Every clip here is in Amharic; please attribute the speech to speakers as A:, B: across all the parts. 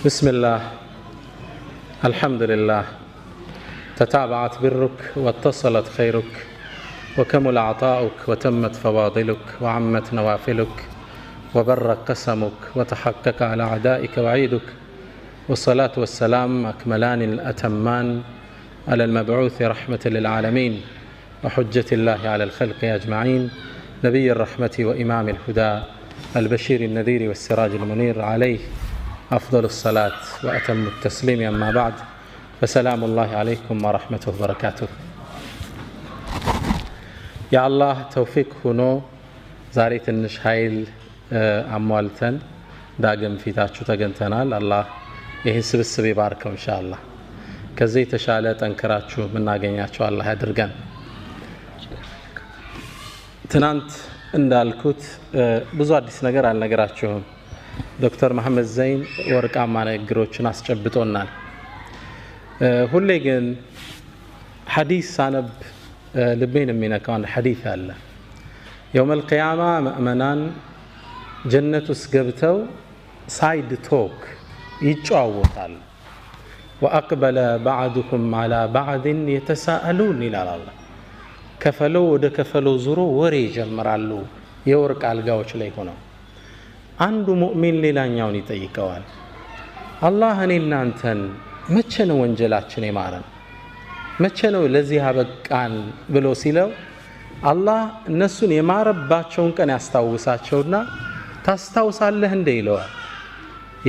A: بسم الله الحمد لله تتابعت برك واتصلت خيرك وكمل عطاؤك وتمت فواضلك وعمت نوافلك وبرك قسمك وتحقق على أعدائك وعيدك والصلاة والسلام أكملان الأتمان على المبعوث رحمة للعالمين وحجة الله على الخلق أجمعين نبي الرحمة وإمام الهدى البشير النذير والسراج المنير عليه أفضل الصلاة وأتم التسليم أما بعد فسلام الله عليكم ورحمته وبركاته يا الله توفيق هنو زاريت النشهايل أموالتن داقم في تاتشو تقنتنال الله يهن سبسبي باركو إن شاء الله كزي تشالت أنكراتشو من ناقنياتشو الله يدرقن تنانت እንዳልኩት ብዙ አዲስ ነገር አልነገራችሁም ዶክተር መሐመድ ዘይን ወርቃማ ንግግሮችን አስጨብጦናል ሁሌ ግን ሐዲስ ሳነብ ልቤን የሚነካው አንድ ሐዲስ አለ يوم القيامة مؤمنان ጀነት ውስጥ ገብተው ሳይድ ቶክ ይጫወታል وأقبل بعضكم على بعض يتساءلون ይላል አላህ ከፈለው ወደ ከፈለው ዙሮ ወሬ ጀምራሉ የወርቅ አልጋዎች ላይ ሆነው አንዱ ሙእሚን ሌላኛውን ይጠይቀዋል አላህ እኔና አንተን መቼ ነው ወንጀላችን የማረን መቼ ነው ለዚህ አበቃን ብሎ ሲለው አላህ እነሱን የማረባቸውን ቀን ያስታውሳቸውና ታስታውሳለህ እንደ ይለዋል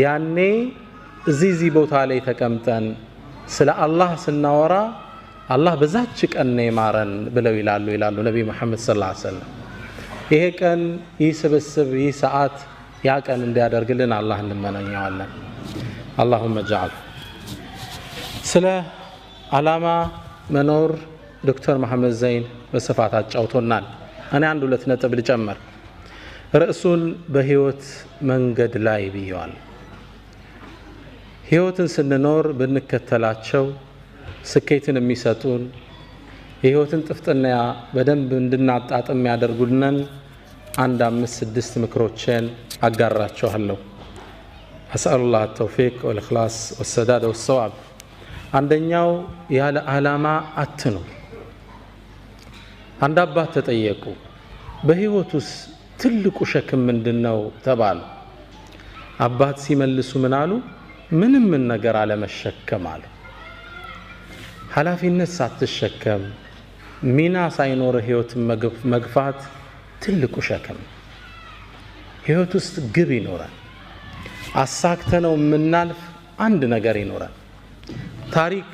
A: ያኔ እዚህ ቦታ ላይ ተቀምጠን ስለ አላህ ስናወራ አላህ በዛች ቀን ነው የማረን ብለው ይላሉ ነብይ መሐመድ ሰለላሁ ዐለይሂ ወሰለም ይሄ ቀን ይስብስብ ይሰዓት ያ ቀን እንዲያደርግልን አላህ እንመናኛለን اللهم اجعل ስለ አላማ መኖር ዶክተር መሐመድ ዘይን በስፋት አጫውቶናል እኔ አንድ ሁለት ነጥብ ልጨምር ርዕሱን በህይወት መንገድ ላይ ብየዋል ህይወትን ስንኖር ብንከተላቸው ስኬትን የሚሰጡን የህይወትን ጥፍጥና በደንብ እንድናጣጥም ያደርጉልናል አንድ 5-6 ምክሮችን አጋራቸዋለሁ أسأل الله التوفيق والإخلاص والسداد والصواب አንደኛው ያለ ዓላማ አትኑር አንድ አባት ተጠየቁ በህይወቱስ ትልቁ ሸክም ምንድነው ተባሉ አባት ሲመልሱ ምን አሉ ምንም ነገር አለመሸከም አሉ ኃላፊነት ሳትሸከም ሚና ሳይኖር ህይወትን መግፋት ትልቁ ሸክም ህይወት ውስጥ ግብ ይኖራል አሳክተነው ምናልፍ አንድ ነገር ይኖራል ታሪክ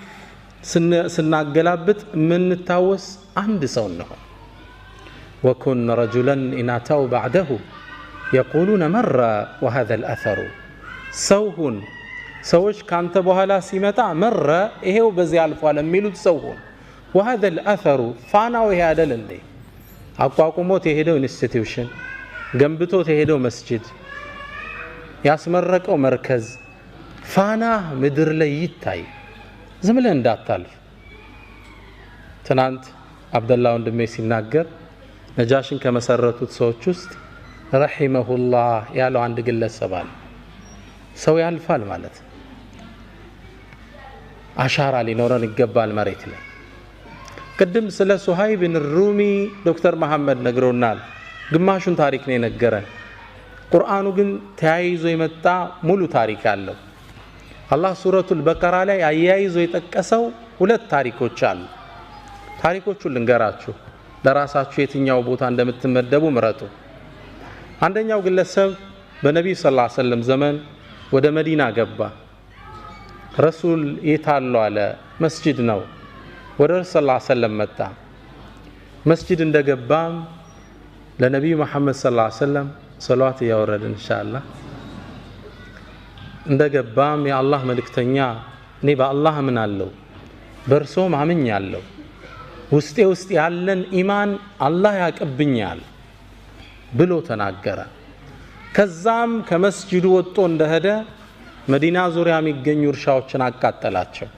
A: ስናገላብጥ ምንታወስ አንድ ሰው ነው وكن رجلا إن أتوا بعده يقولون مر وهذا الأثر سوهن ሰዎች ካንተ በኋላ ሲመጣ መረ ይሄው በዚህ አልፏል የሚሉት ሰውን وهذا الاثر ፋናው ይሄ አይደል እንዴ አቋቁሞት የሄደው ኢንስቲትዩሽን ገንብቶት የሄደው መስጂድ ያስመረቀው መርከዝ ፋና ምድር ላይ ይታይ ዝም ብለህ እንዳታልፍ ትናንት አብደላህ ወንድሜ ሲናገር ነጃሽን ከመሰረቱት ሰዎች ውስጥ ረሂመሁላህ ያለው አንድ ግለሰብ አለ ሰው ያልፋል ማለት አሻራ ሊኖረን ይገባል መሬት ላይ ቅድም ስለ ሱሃይብ ብን ሩሚ ዶክተር መሐመድ ነግሮናል ግማሹን ታሪክ ነው የነገረን ቁርአኑ ግን ተያይዞ የመጣ ሙሉ ታሪክ አለው አላህ ሱረቱል በቀራ ላይ አያይዞ የጠቀሰው ሁለት ታሪኮች አሉ ታሪኮቹን ልንገራችሁ ለራሳችሁ የትኛው ቦታ እንደምትመደቡ ምረጡ አንደኛው ግለሰብ በነብዩ ሰለላሁ ዐለይሂ ወሰለም ዘመን ወደ መዲና ገባ ረሱል የታለው አለ መስጂድ ነው ወደ ረሱል ሰለላሁ ዐለይሂ ወሰለም መጣ መስጂድ እንደገባም ለነብዩ መሐመድ ሰለላሁ ዐለይሂ ወሰለም ሰላዋት ያወረደ ኢንሻአላህ እንደገባም የአላህ መልእክተኛ እኔ በአላህ አምናለሁ በርሶ ማምኛለሁ ውስጥ ያለን ኢማን አላህ ያቀብኛል ብሎ ተናገረ ከዛም ከመስጂዱ ወጥቶ እንደሄደ መዲና ዙሪያ የሚገኙ እርሻዎችን አቃጠላቸው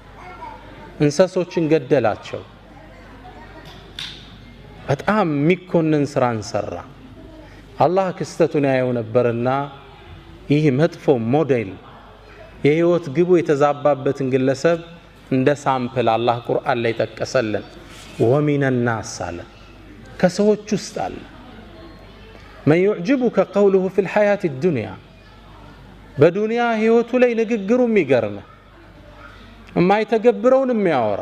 A: እንሰሶችን ገደላቸው በጣም ሚኮነን ስራን ሰራ አላህ ክስተቱን ያየው ነበርና ይህ መጥፎ ሞዴል የህይወት ግቡ የተዛባበትን ግለሰብ እንደ ሳምፕል አላህ ቁርአን ላይ ጠቀሰልን። ወሚን الناس አለ ከሰዎች ውስጥ አለ من يعجبك قوله في الحياة الدنيا በዱንያ ህይወቱ ላይ ንግግሩ የሚገርም የማይተገብረውን የሚያወራ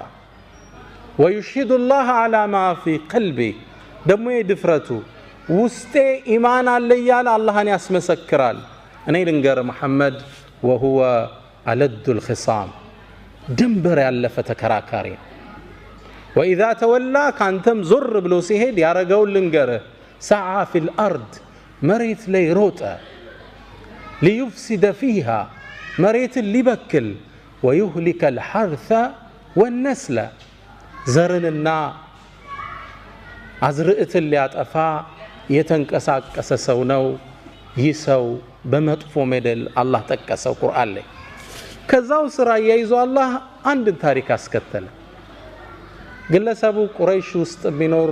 A: ويشهد الله على ما في قلبه ደሞ የድፍረቱ ውስጤ ኢማን አለ ያለ አላህን ያስመሰክራል። እኔ ልንገር መሐመድ وهو ألد الخصام ድንበር ያለፈ ተከራካሪ وإذا تولى ካንተም ዞር ብሎ ሲሄድ ያረጋው ልንገር سعى في الأرض መሬት ላይ ሮጠ ليفسد فيها መሬት ሊበክል ويهلك الحرث والنسل ዘርንና አዝርዕትን ሊያጠፋ የተንቀሳቀሰ ሰው ነው። ይህ ሰው በመጥፎ ሜደል አላህ ጠቀሰው ቁርአን ላይ። ከዛው ስራ ያይዞ አላህ አንድ ታሪክ አስከተለ። ግለሰቡ ቁረይሽ ውስጥ ቢኖር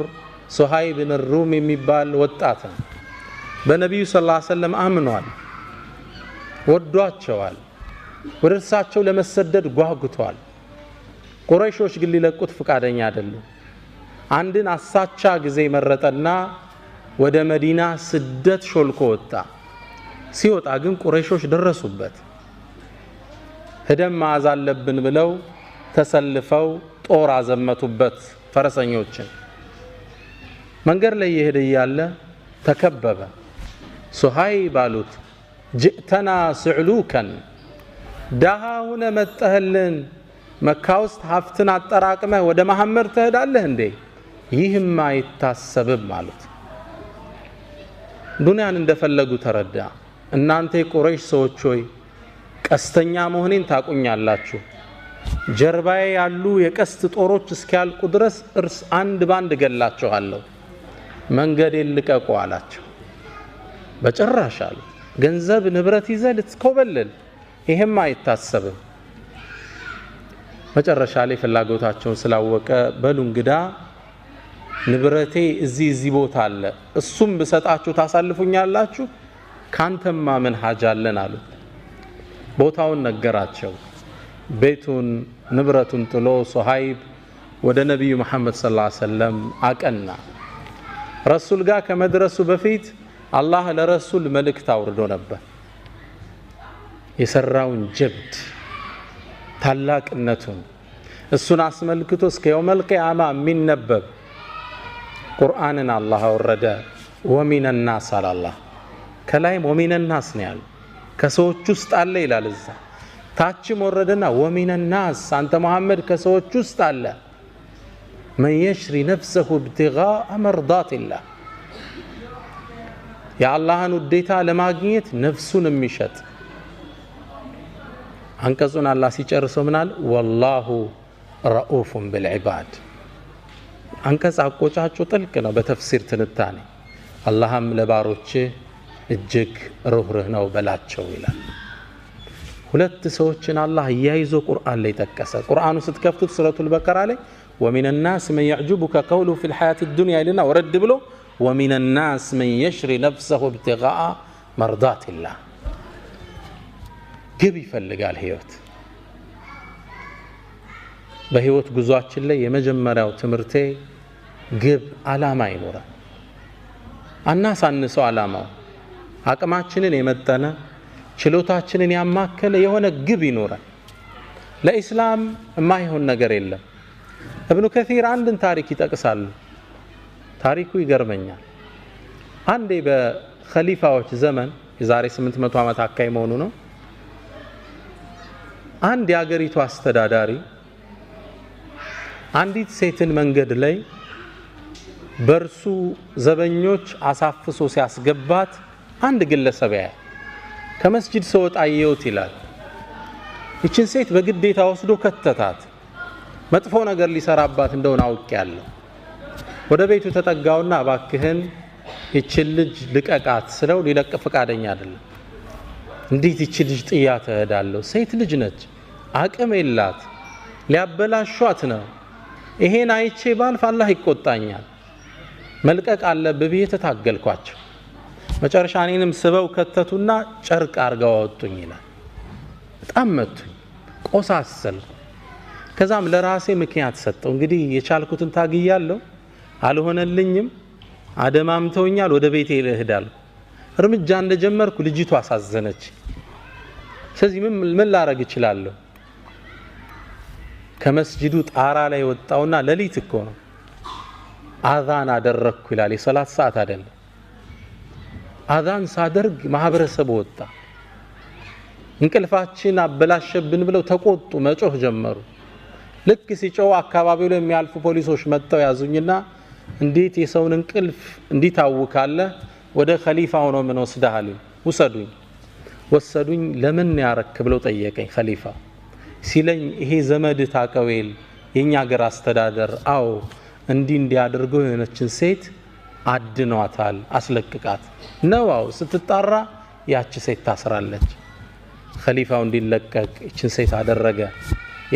A: ሱሃይብ ብን ሩም የሚባል ወጣት ነው። በነብዩ ሰለላሁ ዐለይሂ ወሰለም አምኗል፣ ወዷቸዋል፣ ወደ እርሳቸው ለመሰደድ ጓጉቷል። ቁረይሾች ግን ሊለቁት ፍቃደኛ አይደሉም። አንድን አሳቻ ጊዜ መረጠና ወደ መዲና ስደት ሾልኮ ወጣ። ሲወጣ ግን ቁረይሾች ደረሱበት። ሄደን ማዝ አለብን ብለው ተሰልፈው ጦር አዘመቱበት ፈረሰኞችን። መንገድ ላይ ይሄድ ያለ ተከበበ። ሱሃይብ አሉት ጅእተና ስዕሉከን ዳሃውነ መጠህልን መካ ውስጥ ሀብትን አጠራቅመህ ወደ መሐመድ ትሄዳለህ እንዴ? ይህም አይታሰብም አሉት። ዱንያን እንደፈለጉ ተረዳ። እናንተ የቁረይሽ ሰዎች ሆይ ቀስተኛ መሆኔን ታቁኛላችሁ። ጀርባዬ ያሉ የቀስት ጦሮች እስኪያልቁ ድረስ እርስ አንድ ባንድ ገላችኋለሁ። መንገዴን ልቀቁ አላቸው። በጭራሽ አሉ። ገንዘብ ንብረት ይዘህ ልትኮበልል ይሄም አይታሰብም። መጨረሻ ላይ ፍላጎታቸውን ስላወቀ በሉ እንግዳ ንብረቴ እዚህ ቦታ አለ፣ እሱም በሰጣችሁ ታሳልፉኛላችሁ? ካንተማ ምን ሐጃ አለን አሉት። ቦታውን ነገራቸው። ቤቱን ንብረቱን ጥሎ ሱሃይብ ወደ ነብዩ መሐመድ ሰለላሁ ዐለይሂ ወሰለም አቀና። ረሱል ጋር ከመድረሱ በፊት አላህ ለረሱል መልእክት አውርዶ ነበር። የሰራውን ጀብድ ታላቅነቱን እሱን አስመልክቶ እስከ የውመል ቂያማ የሚነበብ ቁርአንን አላህ አወረደ። ወሚን الناس አላህ ከላይም ወሚን الناس ነው ያለው። ከሰዎች ውስጥ አለ ይላል እዛ። ታችም ወረደና ወሚን الناس አንተ መሐመድ ከሰዎች ውስጥ አለ من يشري نفسه ابتغاء مرضات الله የአላህን ውዴታ ለማግኘት ነፍሱን የሚሸጥ። አንቀጹን አላህ ሲጨርሰው ምናል ወላሁ ረኡፉን بالعباد። አንቀጽ አቆጫጩ ጥልቅ ነው በተፍሲር ትንታኔ። አላህም ለባሮች እጅግ ሩህሩህ ነው በላቸው ይላል። ሁለት ሰዎችን አላህ ያይዞ ቁርአን ላይ ጠቀሰ። ቁርአኑ ስትከፍቱት ሱረቱል በቀራ ላይ ومن الناس من يعجبك قوله في الحياة الدنيا لنا ورد ብሎ ومن الناس من يشري نفسه ابتغاء مرضات الله። ግብ ይፈልጋል ህይወት። በህይወት ጉዟችን ላይ የመጀመሪያው ትምርቴ ግብ አላማ ይኖራል። አናሳንሰው አላማው አቅማችንን የመጠነ ችሎታችንን ያማከለ የሆነ ግብ ይኖራል። ለኢስላም የማይሆን ነገር የለም። ኢብኑ ከሲር አንድን ታሪክ ይጠቅሳሉ። ታሪኩ ይገርመኛል። አንዴ በኸሊፋዎች ዘመን የዛሬ 800 ዓመት አካይ መሆኑ ነው። አንድ የአገሪቱ አስተዳዳሪ አንዲት ሴትን መንገድ ላይ በርሱ ዘበኞች አሳፍሶ ሲያስገባት አንድ ግለሰብ ያያል። ከመስጂድ ሰወጣ አየሁት ይላል። ይችን ሴት በግዴታ ወስዶ ከተታት። መጥፎ ነገር ሊሰራባት እንደሆነ አውቄያለሁ። ወደ ቤቱ ተጠጋውና እባክህን ይችን ልጅ ልቀቃት ስለው ሊለቅ ፈቃደኛ አይደለም። እንዴት ይችን ልጅ ጥያት እሄዳለሁ? ሴት ልጅ ነች፣ አቅም የላት፣ ሊያበላሿት ነው። ይሄን አይቼ ባልፍ አላህ ይቆጣኛል። መልቀቅ አለብህ ብዬ በጣም መቱኝ ቆሳሰል ከዛም ለራሴ ምክንያት ሰጠው እንግዲህ የቻልኩትን ታግያለሁ አልሆነልኝም አደማምተውኛል ወደ ቤቴ ልሄዳለሁ እርምጃ እንደጀመርኩ ልጅቷ አሳዘነች ስለዚህ ምን ላረግ እችላለሁ ከመስጂዱ ጣራ ላይ ወጣውና ለሊት እኮ ነው አዛን አደረኩ ይላል የሰላት ሰዓት አይደለም አዛን ሳደርግ ማህበረሰብ ወጣ እንቅልፋችን አበላሸብን ብለው ተቆጡ መጮህ ጀመሩ ልክ ሲጮው አካባቢው ላይ የሚያልፉ ፖሊሶች መጥተው ያዙኝና እንዴት የሰውን እንቅልፍ እንዲታውካለ ወደ ኸሊፋው ነው ምን ወስደሃል ወሰዱኝ ለምን ያረክ ብለው ጠየቀኝ ኸሊፋ ሲለኝ ይሄ ዘመድ ታቀዌል የኛ ሀገር አስተዳደር አው እንዲያደርገው የሆነችን ሴት አድኗታል አስለቅቃት ነዋው ስትጣራ ያቺ ሴት ታስራለች ኸሊፋው እንዲለቀቅ እቺን ሴት አደረገ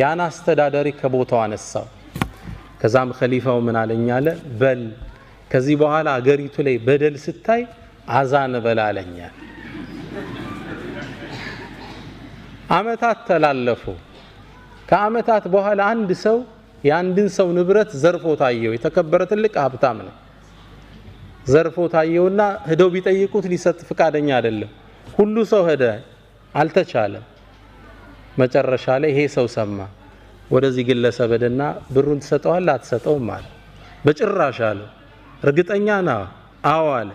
A: ያን አስተዳዳሪ ከቦታው አነሳው ከዛም ኸሊፋው ምን አለኛለ በል ከዚህ በኋላ አገሪቱ ላይ በደል ስታይ አዛን በላለኛ አመታት ተላለፉ ከአመታት በኋላ አንድ ሰው ያንድን ሰው ንብረት ዘርፎ ታየው የተከበረ ትልቅ ሀብታም ነው ዘርፎ ታየውና ሄደው ቢጠይቁት ሊሰጥ ፍቃደኛ አይደለም ሁሉ ሰው ሄደ አልተቻለም መጨረሻ ላይ ይሄ ሰው ሰማ ወደዚህ ግለሰብ ሄደና ብሩን ተሰጠዋል አትሰጠውም አለ በጭራሽ አለ እርግጠኛ ነው አዎ አለ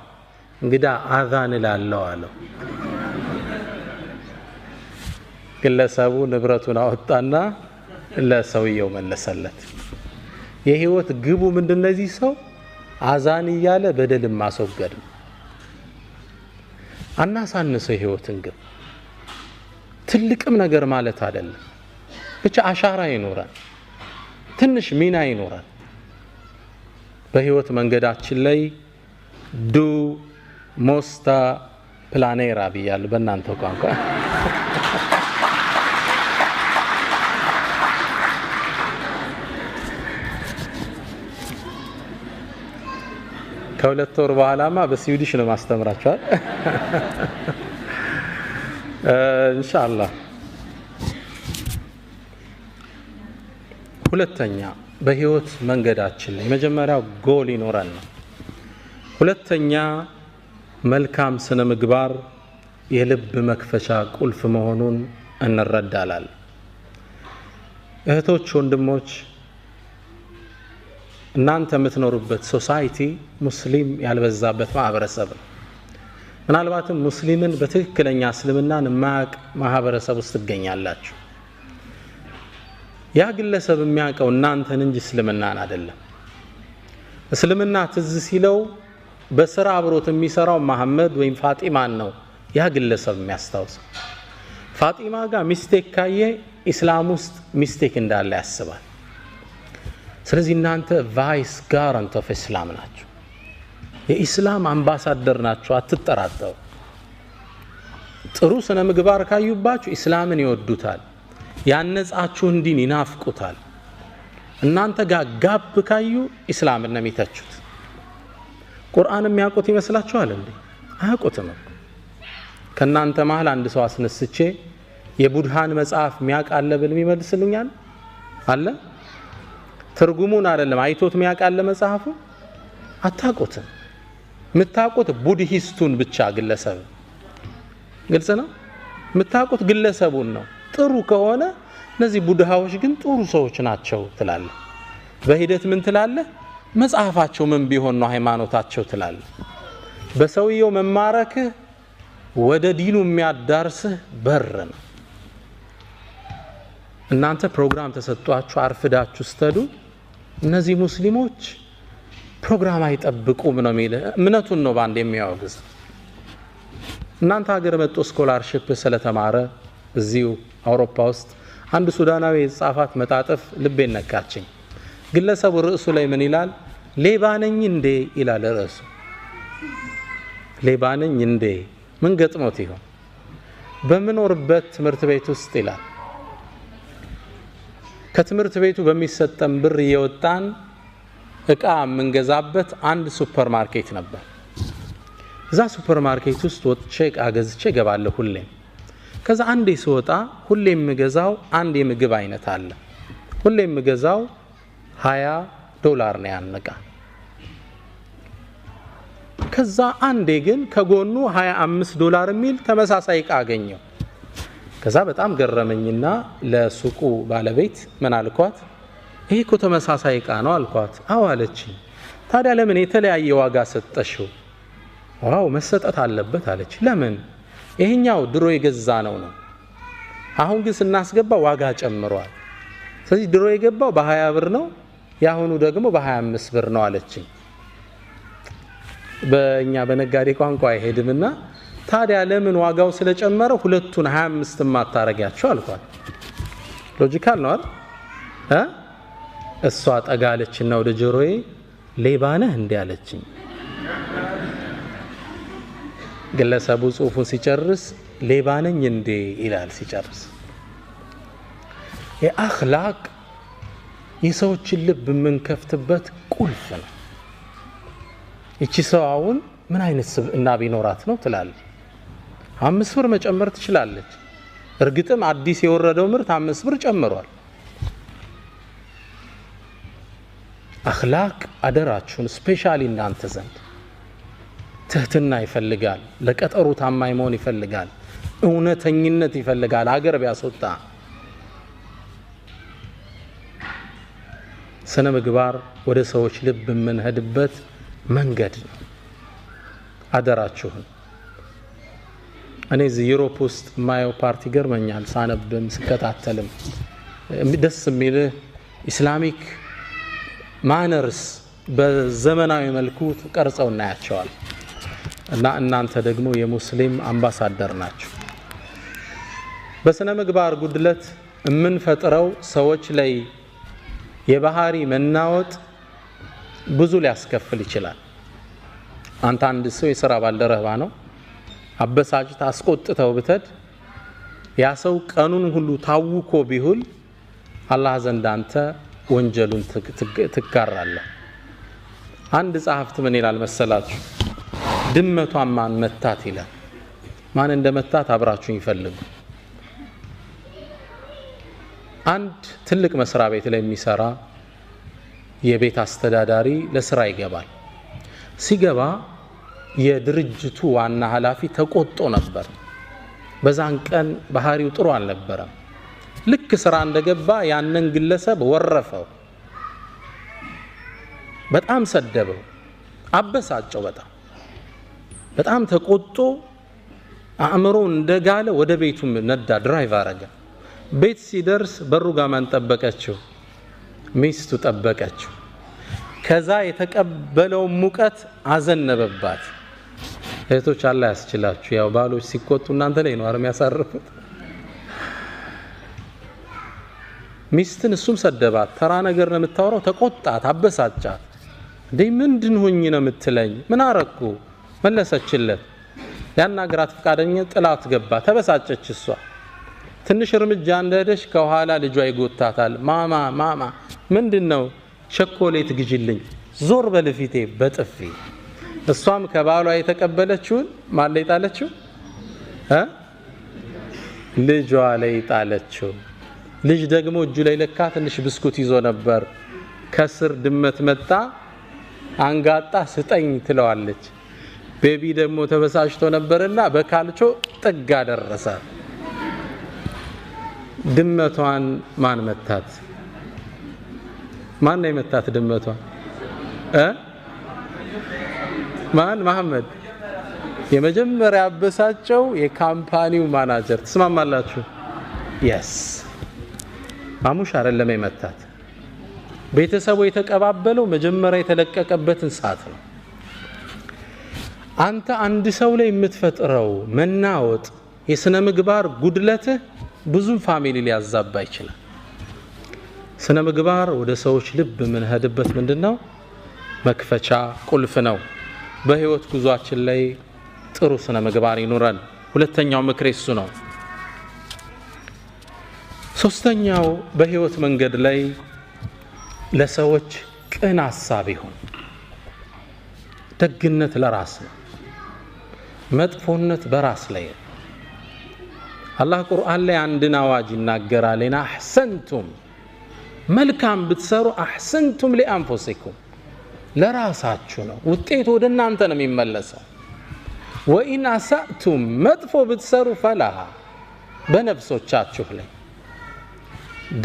A: እንግዳ አዛን ላለው አለው ግለሰቡ ንብረቱን አወጣና ለሰውየው መለሰለት የህይወት ግቡ ምንድነው እዚህ ሰው አዛን ይያለ በደልም ማስወገድ አናሳንሰው ህይወትን ግብ ትልቅም ነገር ማለት አይደለም ብቻ አሻራ ይኖራል ትንሽ ሚና ይኖራል በህይወት መንገዳችን ላይ ዱ ሞስታ ፕላኔራ ቢያል በእናንተ ቋንቋ ከሁለት ወር በኋላማ በስዊዲሽ ነው ማስተምራችኋል ኢንሻአላህ ሁለተኛ በህይወት መንገዳችን ላይ መጀመሪያው ጎል ይኖራል ሁለተኛ መልካም ስነ ምግባር የልብ መክፈቻ ቁልፍ መሆኑን እንረዳላል እህቶች ወንድሞች እናንተ የምትኖሩበት ሶሳይቲ ሙስሊም ያልበዛበት ማህበረሰብ ምናልባትም ሙስሊምን በትክክለኛ እስልምናን ማቅ ማህበረሰብ ውስጥ ትገኛላችሁ ያ ግለሰብ የሚያቀው እናንተን እንጂ እስልምናን አይደለም እስልምና ትዝ ሲለው በስራ አብሮት የሚሰራው መሐመድ ወይም ፋጢማን ነው ያ ግለሰብ የሚያስታውሰው ፋጢማ ጋር ሚስቴክ ካየ እስላም ውስጥ ሚስቴክ እንዳለ ያስባል ስለዚህ እናንተ ቫይስ ጋራንት ኦፍ እስላም ናችሁ የኢስላም አምባሳደር ናችሁ አትጠራጠሩ ጥሩ ስነ ምግባር ካዩባችሁ እስላምን ይወዱታል ያነጻችሁ እንዲን ይናፍቁታል እናንተ ጋር ጋብ ካዩ እስላምን ነው የሚተቹት ቁርአን የሚያውቁት ይመስላችኋል እንዴ አያውቁትም ከናንተ መሃል አንድ ሰው አስነስቼ የቡድሃን መጽሐፍ የሚያቃለ ብል የሚመልስልኛል አለ ትርጉሙን አይደለም አይቶት የሚያቃለ መጽሐፉ አታውቁትም ምታውቁት ቡድሂስቱን ብቻ ግለሰብ ግልጽ ነው ምታውቁት ግለሰቡን ነው ጥሩ ከሆነ እነዚህ ቡድሃዎች ግን ጥሩ ሰዎች ናቸው ትላለ በሂደት ምን ትላለ መጽሐፋቸው ምን ቢሆን ነው ሃይማኖታቸው ትላለ በሰውየው መማረክ ወደ ዲኑ የሚያዳርስህ በር ነው እናንተ ፕሮግራም ተሰጥቷችሁ አርፍዳችሁ ስተዱ እነዚህ ሙስሊሞች ፕሮግራም አይጠብቁም ነው የሚለው እምነቱን ነው ባንድ የሚያወግዝ እናንተ ሀገር መጥቶ ስኮላርሺፕ ስለተማረ እዚሁ አውሮፓ ውስጥ አንድ ሱዳናዊ የጻፋት መጣጥፍ ልቤን ነካችኝ ግለሰቡ ርዕሱ ላይ ምን ይላል ሌባነኝ እንዴ ይላል ርዕሱ ሌባነኝ እንዴ ምን ገጥሞት ይሆን በመኖርበት ትምህርት ቤት ውስጥ ይላል ከትምህርት ቤቱ በሚሰጠን ብር እየወጣን እቃ መንገዛበት አንድ ሱፐርማርኬት ነበር እዛ ሱፐርማርኬት ውስጥ ወጥቼ እቃ ገዝቼ ገባለሁ ሁሌ ከዛ አንዴ ስወጣ ሁሌ የምገዛው አንድ የምግብ አይነት አለ። ሁሌ የምገዛው $20 ነው ያነቃ። ከዛ አንዴ ግን ከጎኑ $25 የሚል ተመሳሳይ ዕቃ አገኘው። ከዛ በጣም ገረመኝና ለሱቁ ባለቤት ምን አልኳት? ይሄ እኮ ተመሳሳይ ዕቃ ነው አልኳት። አዎ አለችኝ። ታዲያ ለምን የተለያየ ዋጋ ሰጠሽው? ዋው መሰጠት አለበት አለች። ለምን? ይሄኛው ድሮ የገዛ ነው። አሁን ግን ስናስገባ ዋጋ ጨምሯል። ስለዚህ ድሮ የገባው በ$20 ነው፣ ያሁኑ ደግሞ በ$25 ነው አለችኝ። በእኛ በነጋዴ ቋንቋ አይሄድምና ታዲያ ለምን ዋጋው ስለጨመረ ሁለቱን 25 ማታረጋቸው አልኳት። ሎጂካል ነው አይደል? እሷ ጠጋለችና ወደ ጆሮዬ ሌባ ነህ እንዴ አለችኝ። ግለሰቡ ጽሑፉን ሲጨርስ ሌባ ነኝ እንዴ ይላል ሲጨርስ። የአኽላቅ የሰዎችን ልብ የምንከፍትበት ቁልፍ ነው። እቺ ሰው አሁን ምን አይነት ስብዕና ቢኖራት ነው ትላለች። $5 መጨመር ትችላለች። እርግጥም አዲስ የወረደው ምርት $5 ጨምሯል። አኽላቅ አደራችሁን ስፔሻሊ እናንተ ዘንድ ትህትና ይፈልጋል፣ ለቀጠሩ ታማኝ መሆን ይፈልጋል፣ እውነተኝነት ይፈልጋል። አገር ቢያስወጣ ስነ ምግባር ወደ ሰዎች ልብ የምንሄድበት መንገድ ነው። አደራችሁን። እኔ እዚህ ዩሮፕ ውስጥ ማየው ፓርቲ ገርመኛል። ሳነብም ስከታተልም ደስ የሚልህ ኢስላሚክ ማነርስ በዘመናዊ መልኩ ተቀርጸው እናያቸዋል። እና እናንተ ደግሞ የሙስሊም አምባሳደር ናችሁ። በስነ ምግባር ጉድለት የምንፈጥረው ሰዎች ላይ የባህሪ መናወጥ ብዙ ሊያስከፍል ይችላል። አንተ አንድ ሰው የሥራ ባልደረባ ነው፣ አበሳጭት አስቆጥተው ብትድ ያ ሰው ቀኑን ሁሉ ታውኮ ቢሁል አላህ ዘንድ አንተ ወንጀሉን ትጋራለህ። አንድ ጸሐፍት ምን ይላል መሰላችሁ? ድመቷን ማን መታት ይላል። ማን እንደመታት አብራችሁ ይፈልጉ። አንድ ትልቅ መስሪያ ቤት ላይ የሚሰራ የቤት አስተዳዳሪ ለስራ ይገባል። ሲገባ የድርጅቱ ዋና ኃላፊ ተቆጥቶ ነበር። በዛን ቀን ባህሪው ጥሩ አልነበረም። ልክ ስራ እንደገባ ያንን ግለሰብ ወረፈው፣ በጣም ሰደበው፣ አበሳጨው። በጣም ተቆጥቶ አእምሮ እንደጋለ ወደ ቤቱ ነዳ፣ ድራይቭ አረገ። ቤት ሲደርስ በሩ ጋር ማን ጠበቀችው? ሚስቱ ጠበቀችው። ከዛ የተቀበለው ሙቀት አዘነበባት። እህቶች አላህ ያስችላችሁ። ያው ባሎች ሲቆጡ እናንተ ላይ ነው አርም ያሳርፉት። ሚስትን እሱም ሰደባት። ተራ ነገር ነው የምታወራው። ተቆጣት፣ አበሳጫት። እንዴ ምንድን ሆኝ ነው የምትለኝ? ምን አረኩ? መለሰችለት። ያናግራት ፈቃደኛ ጥላት ገባ። ተበሳጨች እሷ። ትንሽ እርምጃ እንደሄደች ከኋላ ልጇ ይጎታታል። ማማ ምንድነው? ቸኮሌት ግጅልኝ፣ ዞር በልፊቴ በጥፊ። እሷም ከባሏ የተቀበለችውን ማን ላይ ጣለችው? ልጇ ላይ ጣለችው። ልጅ ደግሞ እጁ ላይ ለካ ትንሽ ብስኩት ይዞ ነበር። ከስር ድመት መጣ፣ አንጋጣ ስጠኝ ትለዋለች። ቤቢ ደግሞ ተበሳጭቶ ነበርና በካልቾ ጥጋ ደረሰ። ድመቷን ማን መታት? ማን ነው የመታት ድመቷን? ማን? መሐመድ። የመጀመሪያ አበሳጨው የካምፓኒው ማናጀር። ትስማማላችሁ? የስ ማሙሽ አይደለም የመታት። ቤተሰቡ የተቀባበለው መጀመሪያ የተለቀቀበትን ሰዓት ነው። አንተ አንድ ሰው ላይ የምትፈጥረው መናወጥ፣ የስነ ምግባር ጉድለትህ ብዙ ፋሚሊ ሊያዛባ ይችላል። ስነ ምግባር ወደ ሰዎች ልብ የምንሄድበት ምንድነው? መክፈቻ ቁልፍ ነው። በህይወት ጉዟችን ላይ ጥሩ ስነ ምግባር ይኑረን። ሁለተኛው ምክሬ እሱ ነው። ሶስተኛው በህይወት መንገድ ላይ ለሰዎች ቅን ሐሳብ ይሁን። ደግነት ለራስ ነው፣ መጥፎነት በራስ ላይ። አላህ ቁርአን ላይ አንድን አዋጅ ይናገራል እና አህሰንቱም መልካም ብትሰሩ አህሰንቱም ለአንፉሲኩም ለራሳችሁ ነው ውጤቱ ወደ እናንተ ነው የሚመለሰው ወኢን አሳእቱም መጥፎ ብትሰሩ ፈላሃ በነፍሶቻችሁ ላይ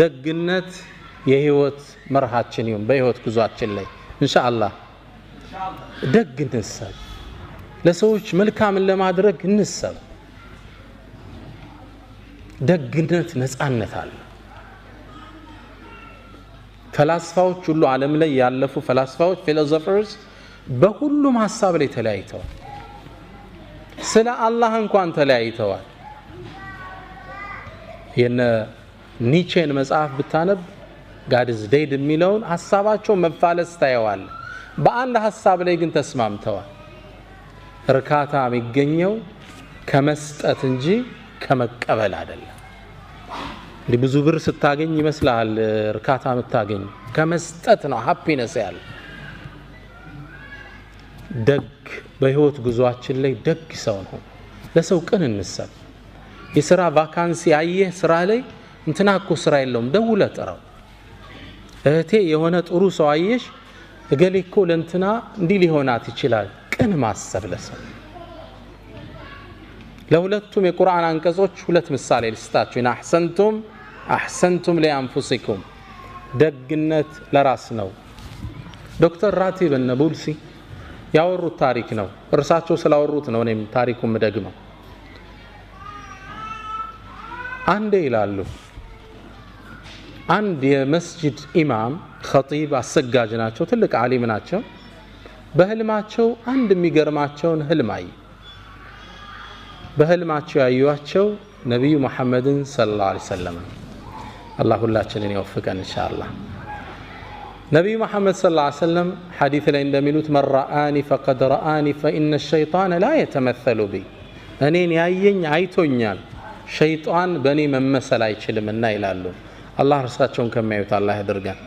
A: ደግነት የህይወት መርሃችን ይሁን በህይወት ጉዟችን ላይ ኢንሻአላህ ደግ እንሰብ ለሰዎች መልካምን ለማድረግ እንሰብ ደግነት ነፃነት አለ ፈላስፋዎች ሁሉ ዓለም ላይ ያለፉ ፈላስፋዎች ፊሎሶፈርስ በሁሉም ሐሳብ ላይ ተለያይተዋል ስለ አላህ እንኳን ተለያይተዋል የነ ኒቼን መጽሐፍ ብታነብ God is dead የሚለውን ሐሳባቸው መፋለስ ታየዋል በአንድ ሐሳብ ላይ ግን ተስማምተዋል እርካታ የሚገኘው ከመስጠት እንጂ ከመቀበል አይደለም ብዙ ብር ስታገኝ ይመስላል እርካታ የምታገኝ ከመስጠት ነው ሃፒነስ ያለ ደግ በህይወት ጉዟችን ላይ ደግ ሰው ነው ለሰው ቅን እንሰብ የሥራ ቫካንሲ አየህ ስራ ላይ እንትና እኮ ስራ የለውም ደውለህ ጥራው እህቴ የሆነ ጥሩ ሰው አየሽ እገሌ እኮ ለእንትና እንዲህ ሊሆናት ይችላል ቅን ማሰብ ለሰው ለሁለቱም የቁርአን አንቀጾች ሁለት ምሳሌ ልስጣችሁ እና አህሰንቱም ለአንፉሲኩም ደግነት ለራስ ነው ዶክተር ራቲብ ነቡልሲ ያወሩት ታሪክ ነው እርሳቸው ስላወሩት ነው እኔም ታሪኩን ደግመው አንዴ ይላሉ አንድ የመስጂድ ኢማም ኸጢብ አሰጋጅ ናቸው ትልቅ ዓሊም ናቸው በህልማቸው አንድ የሚገርማቸውን ህልም አዩ በህልማቸው ያዩዋቸው ነብዩ መሐመድን ሰለላሁ ዐለይሂ ወሰለም አላህ ሁላችንን ይወፍቀን ኢንሻአላህ ነብዩ መሐመድ ሰለላሁ ዐለይሂ ወሰለም ሐዲስ ላይ እንደሚሉት መራአኒ ፈቀድ ረአኒ فإن الشيطان لا يتمثل بي እኔን ያየኝ አይቶኛል ሸይጣን በእኔ መመሰል አይችልምና ይላሉ አላህ እርሳቸውን ከሚያዩት አላህ ያድርገን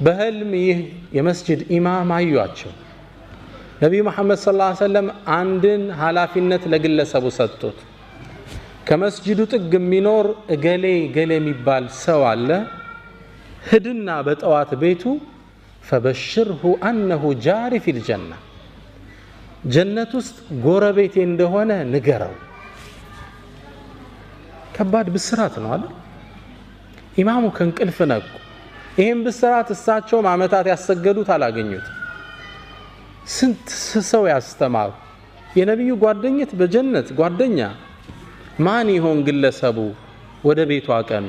A: በህልም ይህ የመስጂድ ኢማም አዩዋቸው ነብዩ መሐመድ ሰለላሁ ዐለይሂ ወሰለም አንድን ኃላፊነት ለግለሰቡ ሰጡት ከመስጂዱ ጥግ የሚኖር እገሌ የሚባል ሰው አለ ሂድና በጠዋት ቤቱ فبشره انه جاري في الجنه ጀነት ውስጥ ጎረቤቴ እንደሆነ ንገረው ከባድ ብስራት ነው አይደል ኢማሙ ከንቅልፍ ነቁ ይሄን ብስራት እሳቸው ማመታት ያሰገዱት አላገኙት ስንት ሰው ያስተማሩ የነብዩ ጓደኝት በጀነት ጓደኛ ማን ይሆን ግለሰቡ ወደ ቤቱ አቀኑ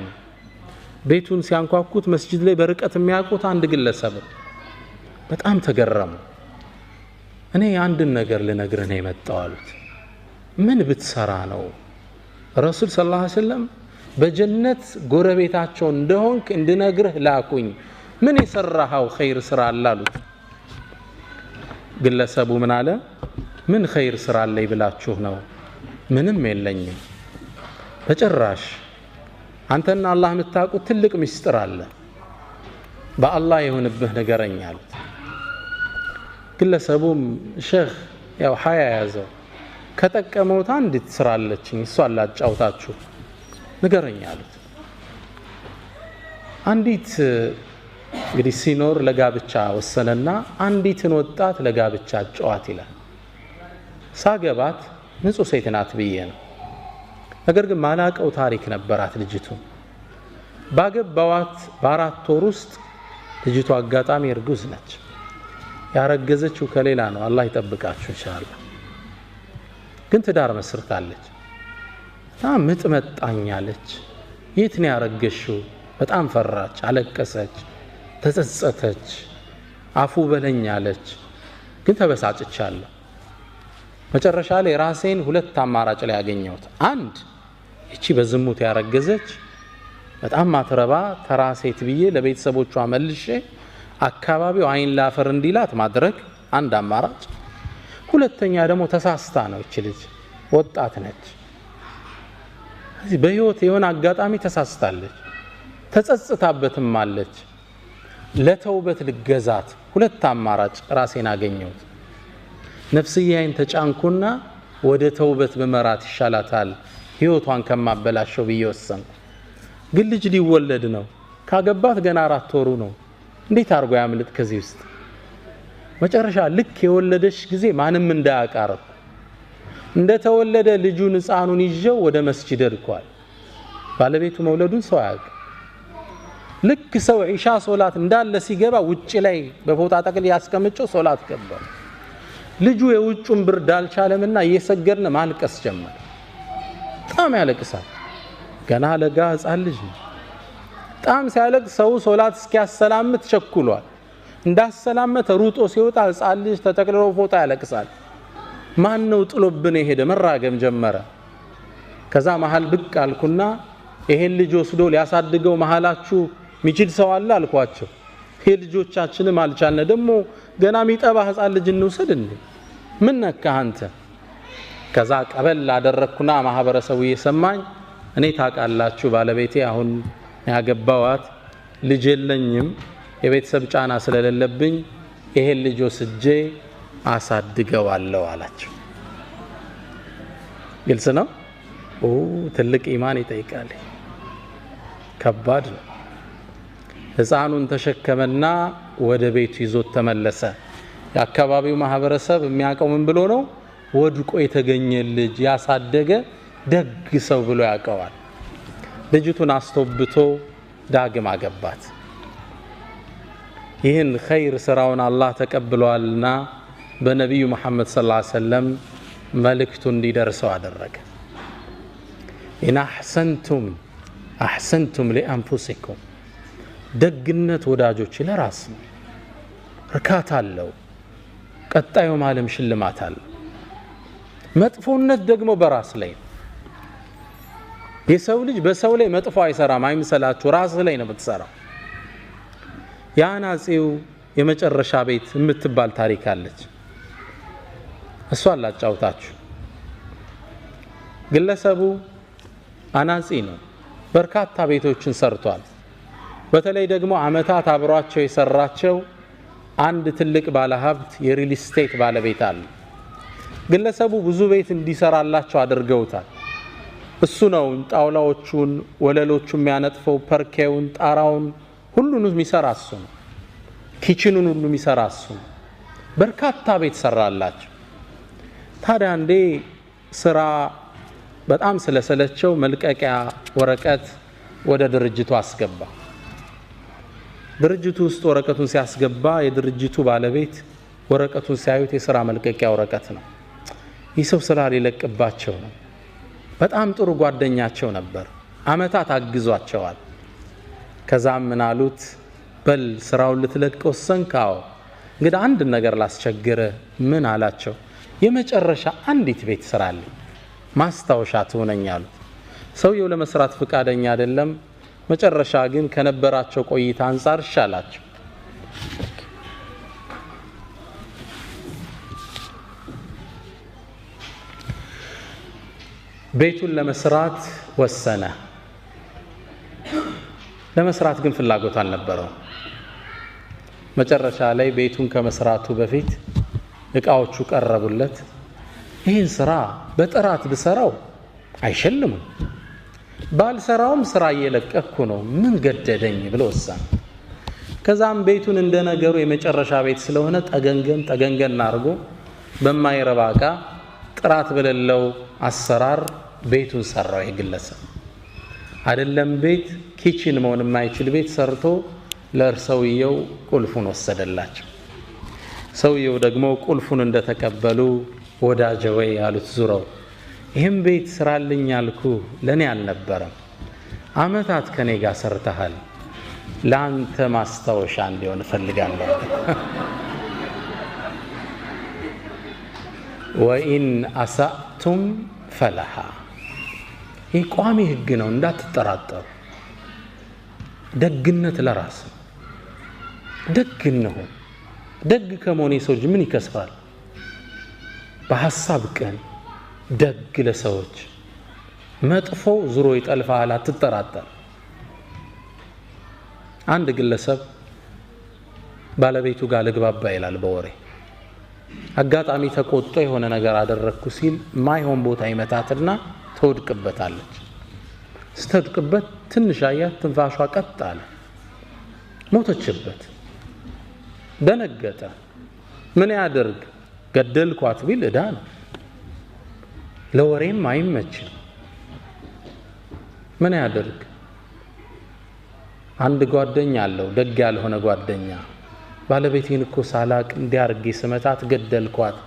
A: ቤቱን ሲያንኳኩት መስጂድ ላይ በርቀት የሚያውቁት አንድ ግለሰብ በጣም ተገረሙ እኔ አንድ ነገር ልነግርህ ነው የመጣሁት ምን ብትሰራ ነው ረሱል ሰለላሁ ዐለይሂ ወሰለም በጀነት ጎረቤታቸው እንደሆንክ እንድነግርህ ላኩኝ ምን የሰራኸው ኸይር ስራ አላሉት ግለሰቡ ምን አለ ምን ኸይር ስራ አለኝ ብላችሁ ነው ምንም የለኝም በጭራሽ አንተና አላህ የምታውቁት ትልቅ ምስጢር አለ በአላህ የሆነብህ ነገረኝ አሉት ግለሰቡም ሼህ ያው ሀያ ያዘው ከጠቀመው አንድ ስራ አለችኝ እሷን ላጫውታችሁ ንገረኝ አሉት አንዲት እንግዲህ ሲኖር ለጋብቻ ወሰነና አንዲትን ወጣት ለጋብቻ ጫዋት ይላል ሳገባት ንጹህ ሴት ናት ብዬ ነው ነገር ግን ማላቀው ታሪክ ነበራት ልጅቱ ባገባዋት በአራት ወር ውስጥ ልጅቱ አጋጣሚ እርጉዝ ነች ያረገዘችው ከሌላ ነው አላህ ይጠብቃችሁ ኢንሻአላህ ግን ትዳር መስርታለች ምጥ መጣኛለች የት ነው ያረገሽው በጣም ፈራች አለቀሰች ተጸጸተች አፉ በለኛለች ግን ተበሳጭቻለሁ መጨረሻ ላይ ራሴን ሁለት አማራጭ ላይ ያገኘሁት አንድ እቺ በዝሙት ያረገዘች በጣም ማትረባ ተራሴት ብዬ ለቤተሰቦቿ መልሼ አካባቢው አይን ላፈር እንዲላት ማድረግ አንድ አማራጭ ሁለተኛ ደግሞ ተሳስታ ነው እቺ ልጅ ወጣት ነች በህይወት የሆነ አጋጣሚ ተሳስታለች ተጸጽታበትም አለች ለተውበት ልገዛት ሁለት አማራጭ ራሴን አገኘሁት ነፍስያዬን ተጫንኩና ወደ ተውበት በመራት ይሻላታል ህይወቷን ከማበላሸው ብዬ ወሰንኩ። ግን ልጅ ሊወለድ ነው። ካገባት ገና 4 ወሩ ነው። እንዴት አርጎ ያምልጥ ከዚህ ውስጥ? መጨረሻ ልክ የወለደሽ ጊዜ ማንም እንዳያቃርብ እንደተወለደ ልጁን ህፃኑን ይዤው ወደ መስጂድ ሄድኳል። ባለቤቱ መውለዱን ሰው ያውቅ። ልክ ሰው ኢሻ ሶላት እንዳለ ሲገባ ውጪ ላይ በፎጣ ጠቅል ያስቀምጨው ሶላት ገባ። ልጁ የውጩን ብርድ አልቻለምና እየሰገድን ማልቀስ ጀመረ። በጣም ያለቅሳል። ገና ለጋ ህፃን ልጅ ነው። በጣም ሲያለቅስ ሰው ሶላት እስኪያሰላምት ቸኩሏል። እንዳሰላመተ ሩጦ ሲወጣ ህፃን ልጅ ተጠቅልሎ ፎጣ ያለቅሳል። ማን ነው ጥሎብን የሄደ? መራገም ጀመረ። ከዛ መሃል ብቅ አልኩና ይሄን ልጅ ወስዶ ሊያሳድገው መሃላችሁ ሚችል ሰው አለ አልኳቸው። የልጆቻችንም አልቻልነ ደግሞ ገና ሚጠባ ህፃን ልጅ እንውሰድ እንዴ? ምን ነካ አንተ? ከዛ ቀበል አደረኩና ማህበረሰቡ እየሰማኝ እኔ ታውቃላችሁ ባለቤቴ አሁን ያገባዋት ልጅ የለኝም የቤተሰብ ጫና ስለሌለብኝ ይሄን ልጅ ወስጄ አሳድገዋለሁ አላቸው። ግልጽ ነው። ትልቅ ኢማን ይጠይቃል። ከባድ ነው። ህፃኑን ተሸከመና ወደ ቤቱ ይዞት ተመለሰ። የአካባቢው ማህበረሰብ የሚያውቀው ምን ብሎ ነው? ወድቆ የተገኘ ልጅ ያሳደገ ደግ ሰው ብሎ ያውቀዋል። ልጅቱን አስተውብቶ ዳግም አገባት። ይህን ኸይር ስራውን አላህ ተቀብሏልና በነቢዩ መሐመድ ሰለላሁ ዐለይሂ ወሰለም መልእክቱ እንዲደርሰው አደረገ። ኢን አሕሰንቱም ሊአንፉሲኩም፣ ደግነት ወዳጆች ለራስ ነው፣ እርካታ አለው፣ ቀጣዩ ዓለም ሽልማት አለው። መጥፎነት ደግሞ በራስ ላይ ነው። የሰው ልጅ በሰው ላይ መጥፎ አይሰራም አይምሰላችሁ፣ ራስ ላይ ነው የምትሰራው። የአናጺው የመጨረሻ ቤት የምትባል ታሪክ አለች። እሷን ላጫውታችሁ። ግለሰቡ አናጺ ነው። በርካታ ቤቶችን ሰርቷል። በተለይ ደግሞ አመታት አብሯቸው የሰራቸው አንድ ትልቅ ባለሀብት የሪል ስቴት ባለቤት አለ። ግለሰቡ ብዙ ቤት እንዲሰራላቸው አድርገውታል። እሱ ነው ጣውላዎቹን ወለሎቹን የሚያነጥፈው፣ ፐርኬውን፣ ጣራውን ሁሉንም የሚሰራ እሱ ነው። ኪችኑን ሁሉ የሚሰራ እሱ ነው። በርካታ ቤት ሰራላቸው። ታዲያ አንዴ ስራ በጣም ስለሰለቸው መልቀቂያ ወረቀት ወደ ድርጅቱ አስገባ። ድርጅቱ ውስጥ ወረቀቱን ሲያስገባ የድርጅቱ ባለቤት ወረቀቱን ሲያዩት የሥራ መልቀቂያ ወረቀት ነው። ይህ ሰው ስራ ሊለቅባቸው ነው። በጣም ጥሩ ጓደኛቸው ነበር። አመታት አግዟቸዋል። ከዛም ምን አሉት? በል ስራውን ልትለቅ ወሰንካው? እንግዲህ አንድ ነገር ላስቸግረ። ምን አላቸው? የመጨረሻ አንዲት ቤት ስራልኝ ማስታወሻ ትሆነኛሉ። ሰውየው ለመስራት ፍቃደኛ አይደለም። መጨረሻ ግን ከነበራቸው ቆይታ አንፃር ይሻላቸው። ቤቱን ለመስራት ወሰነ። ለመስራት ግን ፍላጎት አልነበረው። መጨረሻ ላይ ቤቱን ከመስራቱ በፊት እቃዎቹ ቀረቡለት። ይህን ስራ በጥራት ብሰራው አይሸልሙም፣ ባልሰራውም ስራ እየለቀኩ ነው፣ ምን ገደደኝ ብሎ ወሰነ። ከዛም ቤቱን እንደነገሩ የመጨረሻ ቤት ስለሆነ ጠገንገን አድርጎ በማይረባ እቃ ጥራት በሌለው አሰራር ቤቱን ሰራው። የግለሰብ አይደለም ቤት ኪችን መሆን የማይችል ቤት ሰርቶ ለእርሰውየው ቁልፉን ወሰደላቸው። ሰውየው ደግሞ ቁልፉን እንደተቀበሉ ወዳጄ ወይ ያሉት ዙረው፣ ይህም ቤት ስራልኝ ያልኩ ለኔ አልነበረም፣ አመታት ከኔ ጋር ሰርተሃል፣ ለአንተ ማስታወሻ እንዲሆን እፈልጋለሁ። ወኢን አሳእቱም ፈለሃ፣ ይህ ቋሚ ህግ ነው፣ እንዳትጠራጠሩ። ደግነት ለራስ ደግ ነው። ደግ ከመሆን የሰው ልጅ ምን ይከስራል? በሐሳብ ቀን ደግ ለሰዎች፣ መጥፎ ዙሮ ይጠልፋል፣ አትጠራጠር። አንድ ግለሰብ ባለቤቱ ጋር ልግባባ ይላል በወሬ። አጋጣሚ ተቆጥቶ የሆነ ነገር አደረኩ ሲል ማይሆን ቦታ ይመታትና ትወድቅበታለች። ስትወድቅበት ትንሽ አያት፣ ትንፋሿ ቀጥ አለ፣ ሞተችበት። ደነገጠ። ምን ያደርግ? ገደልኳት ቢል ዕዳ ነው፣ ለወሬም አይመችም። ምን ያደርግ? አንድ ጓደኛ አለው፣ ደግ ያልሆነ ጓደኛ። ባለቤቴን እኮ ሳላቅ እንዲያርጌ ስመታት ገደልኳት፣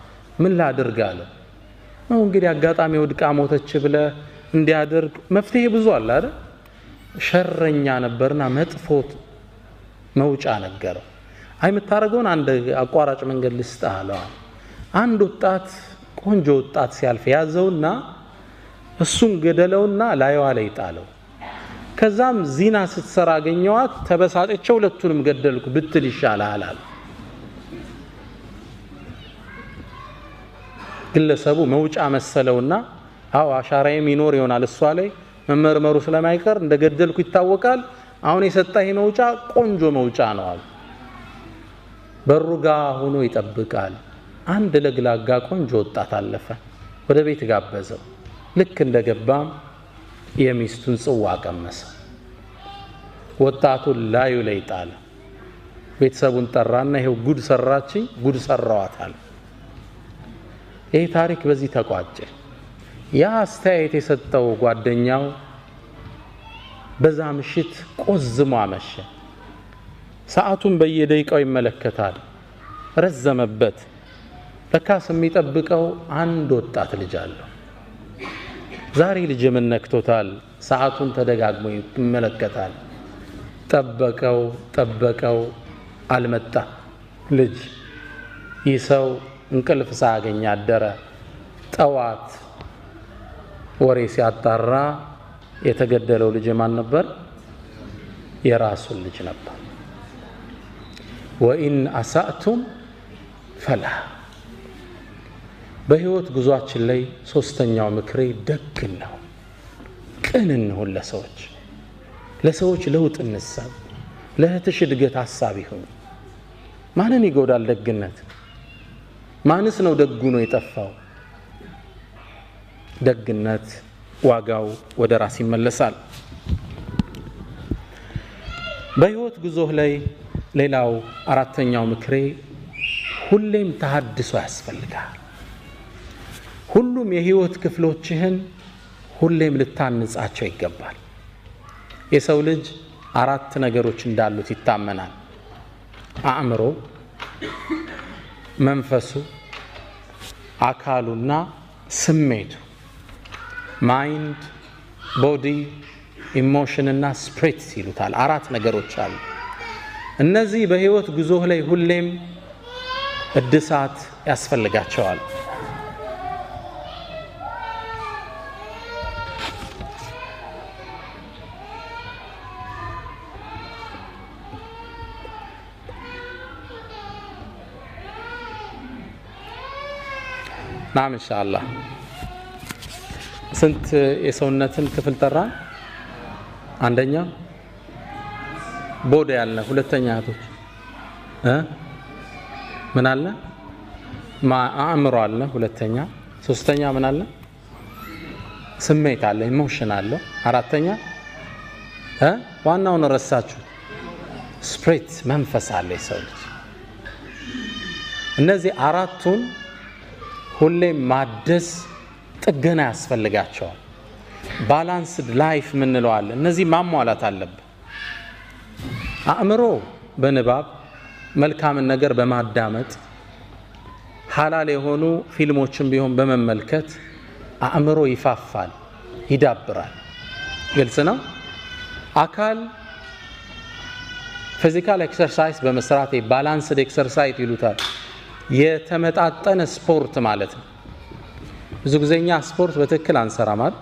A: ምን ላድርግ አለ። ነው እንግዲህ አጋጣሚ ወድቃ ሞተች ብለ እንዲያደርግ መፍትሄ ብዙ አለ አይደል? ሸረኛ ነበርና መጥፎት መውጫ ነገረው። አይ የምታረገውን አንድ አቋራጭ መንገድ ልስጥህ አለው። አንድ ወጣት፣ ቆንጆ ወጣት ሲያልፍ ያዘውና እሱን ገደለውና ላይዋ ላይ ጣለው። ከዛም ዚና ስትሰራ አገኘዋት፣ ተበሳጨች፣ ሁለቱንም ገደልኩ ብትል ይሻላል አለ። ግለሰቡ መውጫ መሰለውና አው አሻራዬም ይኖር ይሆናል እሷ ላይ መመርመሩ ስለማይቀር እንደገደልኩ ይታወቃል፣ አሁን የሰጣኝ መውጫ ቆንጆ መውጫ ነው አለ። በሩጋ ሆኖ ይጠብቃል። አንድ ለግላጋ ቆንጆ ወጣት አለፈ። ወደ ቤት ጋበዘው። ልክ እንደገባም የሚስቱን ጽዋ ቀመሰ። ወጣቱን ላዩ ላይ ጣለ። ቤተሰቡን ጠራና ይሄው ጉድ ሰራችኝ፣ ጉድ ሰራዋታል። ይሄ ታሪክ በዚህ ተቋጨ። ያ አስተያየት የሰጠው ጓደኛው በዛ ምሽት ቆዝሞ አመሸ። ሰዓቱን በየደቂቃው ይመለከታል። ረዘመበት። ለካስ የሚጠብቀው አንድ ወጣት ልጅ አለው። ዛሬ ልጅ ምን ነክቶታል? ሰዓቱን ተደጋግሞ ይመለከታል። ጠበቀው፣ አልመጣ ልጅ። ይህ ሰው እንቅልፍ ሳያገኝ አደረ። ጠዋት ወሬ ሲያጣራ የተገደለው ልጅ ማን ነበር? የራሱን ልጅ ነበር። ወኢን አሳእቱም ፈላ። በህይወት ጉዟችን ላይ ሶስተኛው ምክሬ ደግ ነው፣ ቅን እንሁን። ለሰዎች ለውጥ እንሳብ፣ ለእህትሽ እድገት ሐሳብ ይሁን። ማንን ይጎዳል ደግነት? ማንስ ነው ደጉ ነው የጠፋው? ደግነት ዋጋው ወደ ራስ ይመለሳል። በህይወት ጉዞህ ላይ ሌላው አራተኛው ምክሬ ሁሌም ተሐድሶ ያስፈልጋል። ሁሉም የህይወት ክፍሎችህን ሁሌም ልታንጻቸው ይገባል። የሰው ልጅ 4 ነገሮች እንዳሉት ይታመናል። አእምሮ፣ መንፈሱ፣ አካሉና ስሜቱ። ማይንድ፣ ቦዲ፣ ኢሞሽን እና ስፒሪት ይሉታል። 4 ነገሮች አሉ። እነዚህ በህይወት ጉዞህ ላይ ሁሌም እድሳት ያስፈልጋቸዋል። ናም ኢንሻአላህ። ስንት የሰውነትን ክፍል ጠራን? አንደኛ ቦዲ ያልነ፣ ሁለተኛ እህቶች ምን አለ? አእምሮ አለ፣ ሁለተኛ። ሶስተኛ ምን አለ? ስሜት አለ፣ ኢሞሽን አለ። አራተኛ ዋናውን ረሳችሁ፣ ስፒሪት መንፈስ አለ የሰው ልጅ። እነዚህ 4ቱን ሁሌም ማደስ ጥገና ያስፈልጋቸዋል። ባላንስድ ላይፍ ምንለዋል። እነዚህ ማሟላት አለብን። አእምሮ በንባብ መልካምን ነገር በማዳመጥ ሐላል የሆኑ ፊልሞችን ቢሆን በመመልከት አእምሮ ይፋፋል፣ ይዳብራል። ግልጽ ነው። አካል ፊዚካል ኤክሰርሳይዝ በመስራት ባላንስድ ኤክሰርሳይዝ ይሉታል። የተመጣጠነ ስፖርት ማለት ነው። ብዙ ጊዜኛ ስፖርት በትክክል አንሰራም አይደል?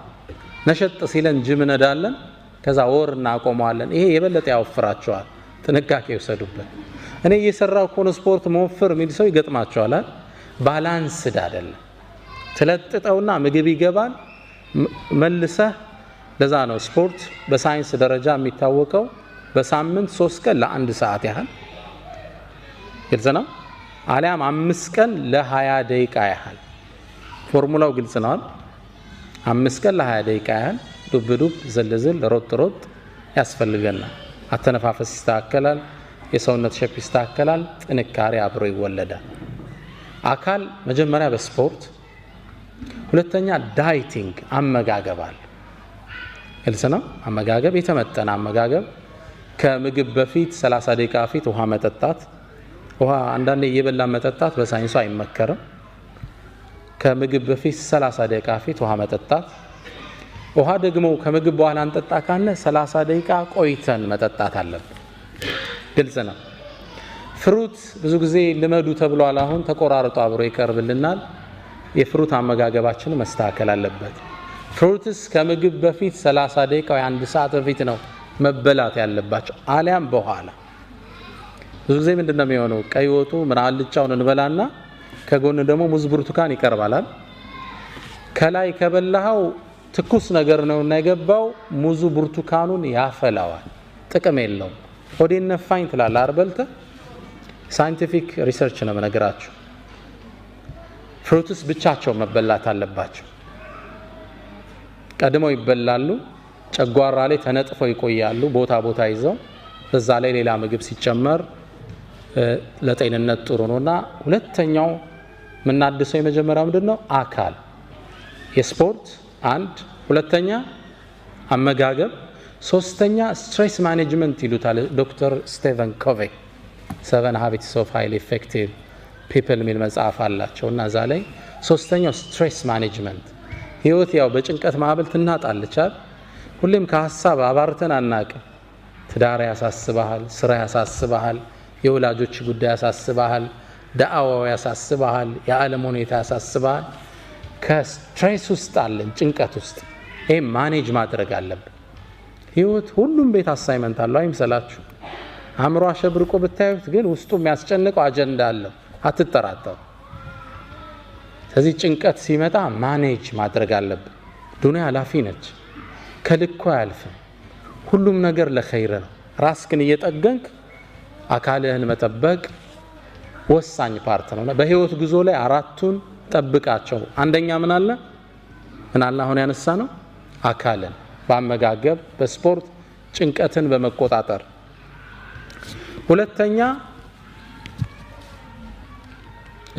A: ነሸጥ ሲለን ጅም ነዳለን፣ ከዛ ወር እናቆመዋለን። ይሄ የበለጠ ያወፍራቸዋል። ጥንቃቄ ይወሰዱበት። እኔ እየሰራው ኮን ስፖርት መወፈር የሚል ሰው ይገጥማቸዋል አይደል? ባላንስድ አይደለም። ትለጥጠውና ምግብ ይገባል መልሰህ። ለዛ ነው ስፖርት በሳይንስ ደረጃ የሚታወቀው በሳምንት 3 ቀን ለ1 ሰዓት ያህል ግልጽ ነው። አሊያም 5 ቀን ለ20 ደቂቃ ያህል። ፎርሙላው ግልጽ ነው። 5 ቀን ለ20 ደቂቃ ያህል ዱብ ዱብ ዝልዝል ሮጥ ሮጥ ያስፈልገናል። አተነፋፈስ ይስተካከላል፣ የሰውነት ሼፕ ይስተካከላል፣ ጥንካሬ አብሮ ይወለዳል። አካል መጀመሪያ በስፖርት፣ ሁለተኛ ዳይቲንግ አመጋገብ አለ። ግልጽ ነው። አመጋገብ የተመጠነ አመጋገብ ከምግብ በፊት 30 ደቂቃ በፊት ውሃ መጠጣት። ውሃ አንዳንዴ እየበላ መጠጣት በሳይንሱ አይመከርም። ከምግብ በፊት 30 ደቂቃ በፊት ውሃ መጠጣት። ውሃ ደግሞ ከምግብ በኋላ እንጠጣ ካለ 30 ደቂቃ ቆይተን መጠጣት አለብን። ግልጽ ነው። ፍሩት ብዙ ጊዜ ልመዱ ተብሏል። አሁን ተቆራርጦ አብሮ ይቀርብልናል። የፍሩት አመጋገባችን መስተካከል አለበት። ፍሩትስ ከምግብ በፊት 30 ደቂቃ ወይ 1 ሰዓት በፊት ነው መበላት ያለባቸው፣ አሊያም በኋላ። ብዙ ጊዜ ምንድነው የሚሆነው? ቀይ ወጡ ምን አልጫውን እንበላና ከጎን ደግሞ ሙዝ ብርቱካን ይቀርባል። ከላይ ከበላው ትኩስ ነገር ነውና የገባው ሙዙ ብርቱካኑን ያፈላዋል፣ ጥቅም የለውም። ሆዴን ነፋኝ ትላለህ አርበልተ። ሳይንቲፊክ ሪሰርች ነው መነግራችሁ። ፍሩትስ ብቻቸው መበላት አለባቸው። ቀድመው ይበላሉ፣ ጨጓራ ላይ ተነጥፈው ይቆያሉ፣ ቦታ ይዘው። በዛ ላይ ሌላ ምግብ ሲጨመር ለጤንነት ጥሩ ነውና ሁለተኛው ምናድሰው የመጀመሪያው ምንድነው? አካል የስፖርት አንድ፣ ሁለተኛ አመጋገብ፣ ሶስተኛ ስትሬስ ማኔጅመንት ይሉታል ዶክተር ስቲቨን ኮቬ 7 Habits of Highly Effective People የሚል መጽሐፍ አላቸውና እዛ ላይ ሶስተኛው ስትሬስ ማኔጅመንት። ህይወት ያው በጭንቀት ማዕበል ትናጣለች አይደል? ሁሌም ከሐሳብ አባርተን አናቅም። ትዳር ያሳስባል፣ ስራ ያሳስባል፣ የወላጆች ጉዳይ ያሳስባል፣ ዳዕዋው ያሳስባል፣ የዓለም ሁኔታ ያሳስባል። ከስትሬስ ውስጥ አለን፣ ጭንቀት ውስጥ። ይሄ ማኔጅ ማድረግ አለብን። ህይወት ሁሉም ቤት አሳይመንት አለው አይምሰላችሁ። አእምሮ አሸብርቆ ብታዩት ግን ውስጡ የሚያስጨንቀው አጀንዳ አለው፣ አትጠራጠሩ። ስለዚህ ጭንቀት ሲመጣ ማኔጅ ማድረግ አለብን። ዱንያ ኃላፊ ነች፣ ከልኩ አያልፍም። ሁሉም ነገር ለኸይር ነው። ራስህን እየጠገንክ አካልህን መጠበቅ ወሳኝ ፓርት ነው። በህይወት ጉዞ ላይ አራቱን ጠብቃቸው። አንደኛ ምን አለ አሁን ያነሳ ነው? አካልን በአመጋገብ በስፖርት ጭንቀትን በመቆጣጠር። ሁለተኛ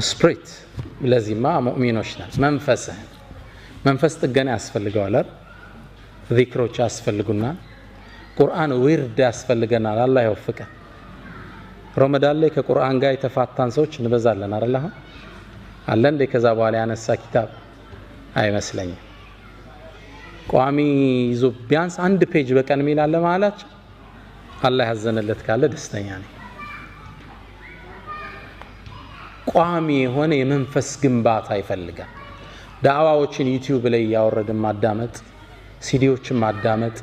A: ስፕሪት፣ ለዚህማ ሙእሚኖች ነን። መንፈስ ጥገና ያስፈልገዋል። ዚክሮች ያስፈልጉናል። ቁርአን ዊርድ ያስፈልገናል። አላህ ይወፍቀን። ረመዳን ላይ ከቁርአን ጋር የተፋታን ሰዎች እንበዛለን አይደል? አለ እንደ ከዛ በኋላ ያነሳ ኪታብ አይመስለኝም። ቋሚ ይዞ ቢያንስ 1 ፔጅ በቀን ሚላለ ማላችሁ አላህ ያዘነለት ካለ ደስተኛ ነኝ። ቋሚ የሆነ የመንፈስ ግንባታ ይፈልጋል። ዳዕዋዎችን ዩቲዩብ ላይ ያወረድን ማዳመጥ፣ ሲዲዎችን ማዳመጥ፣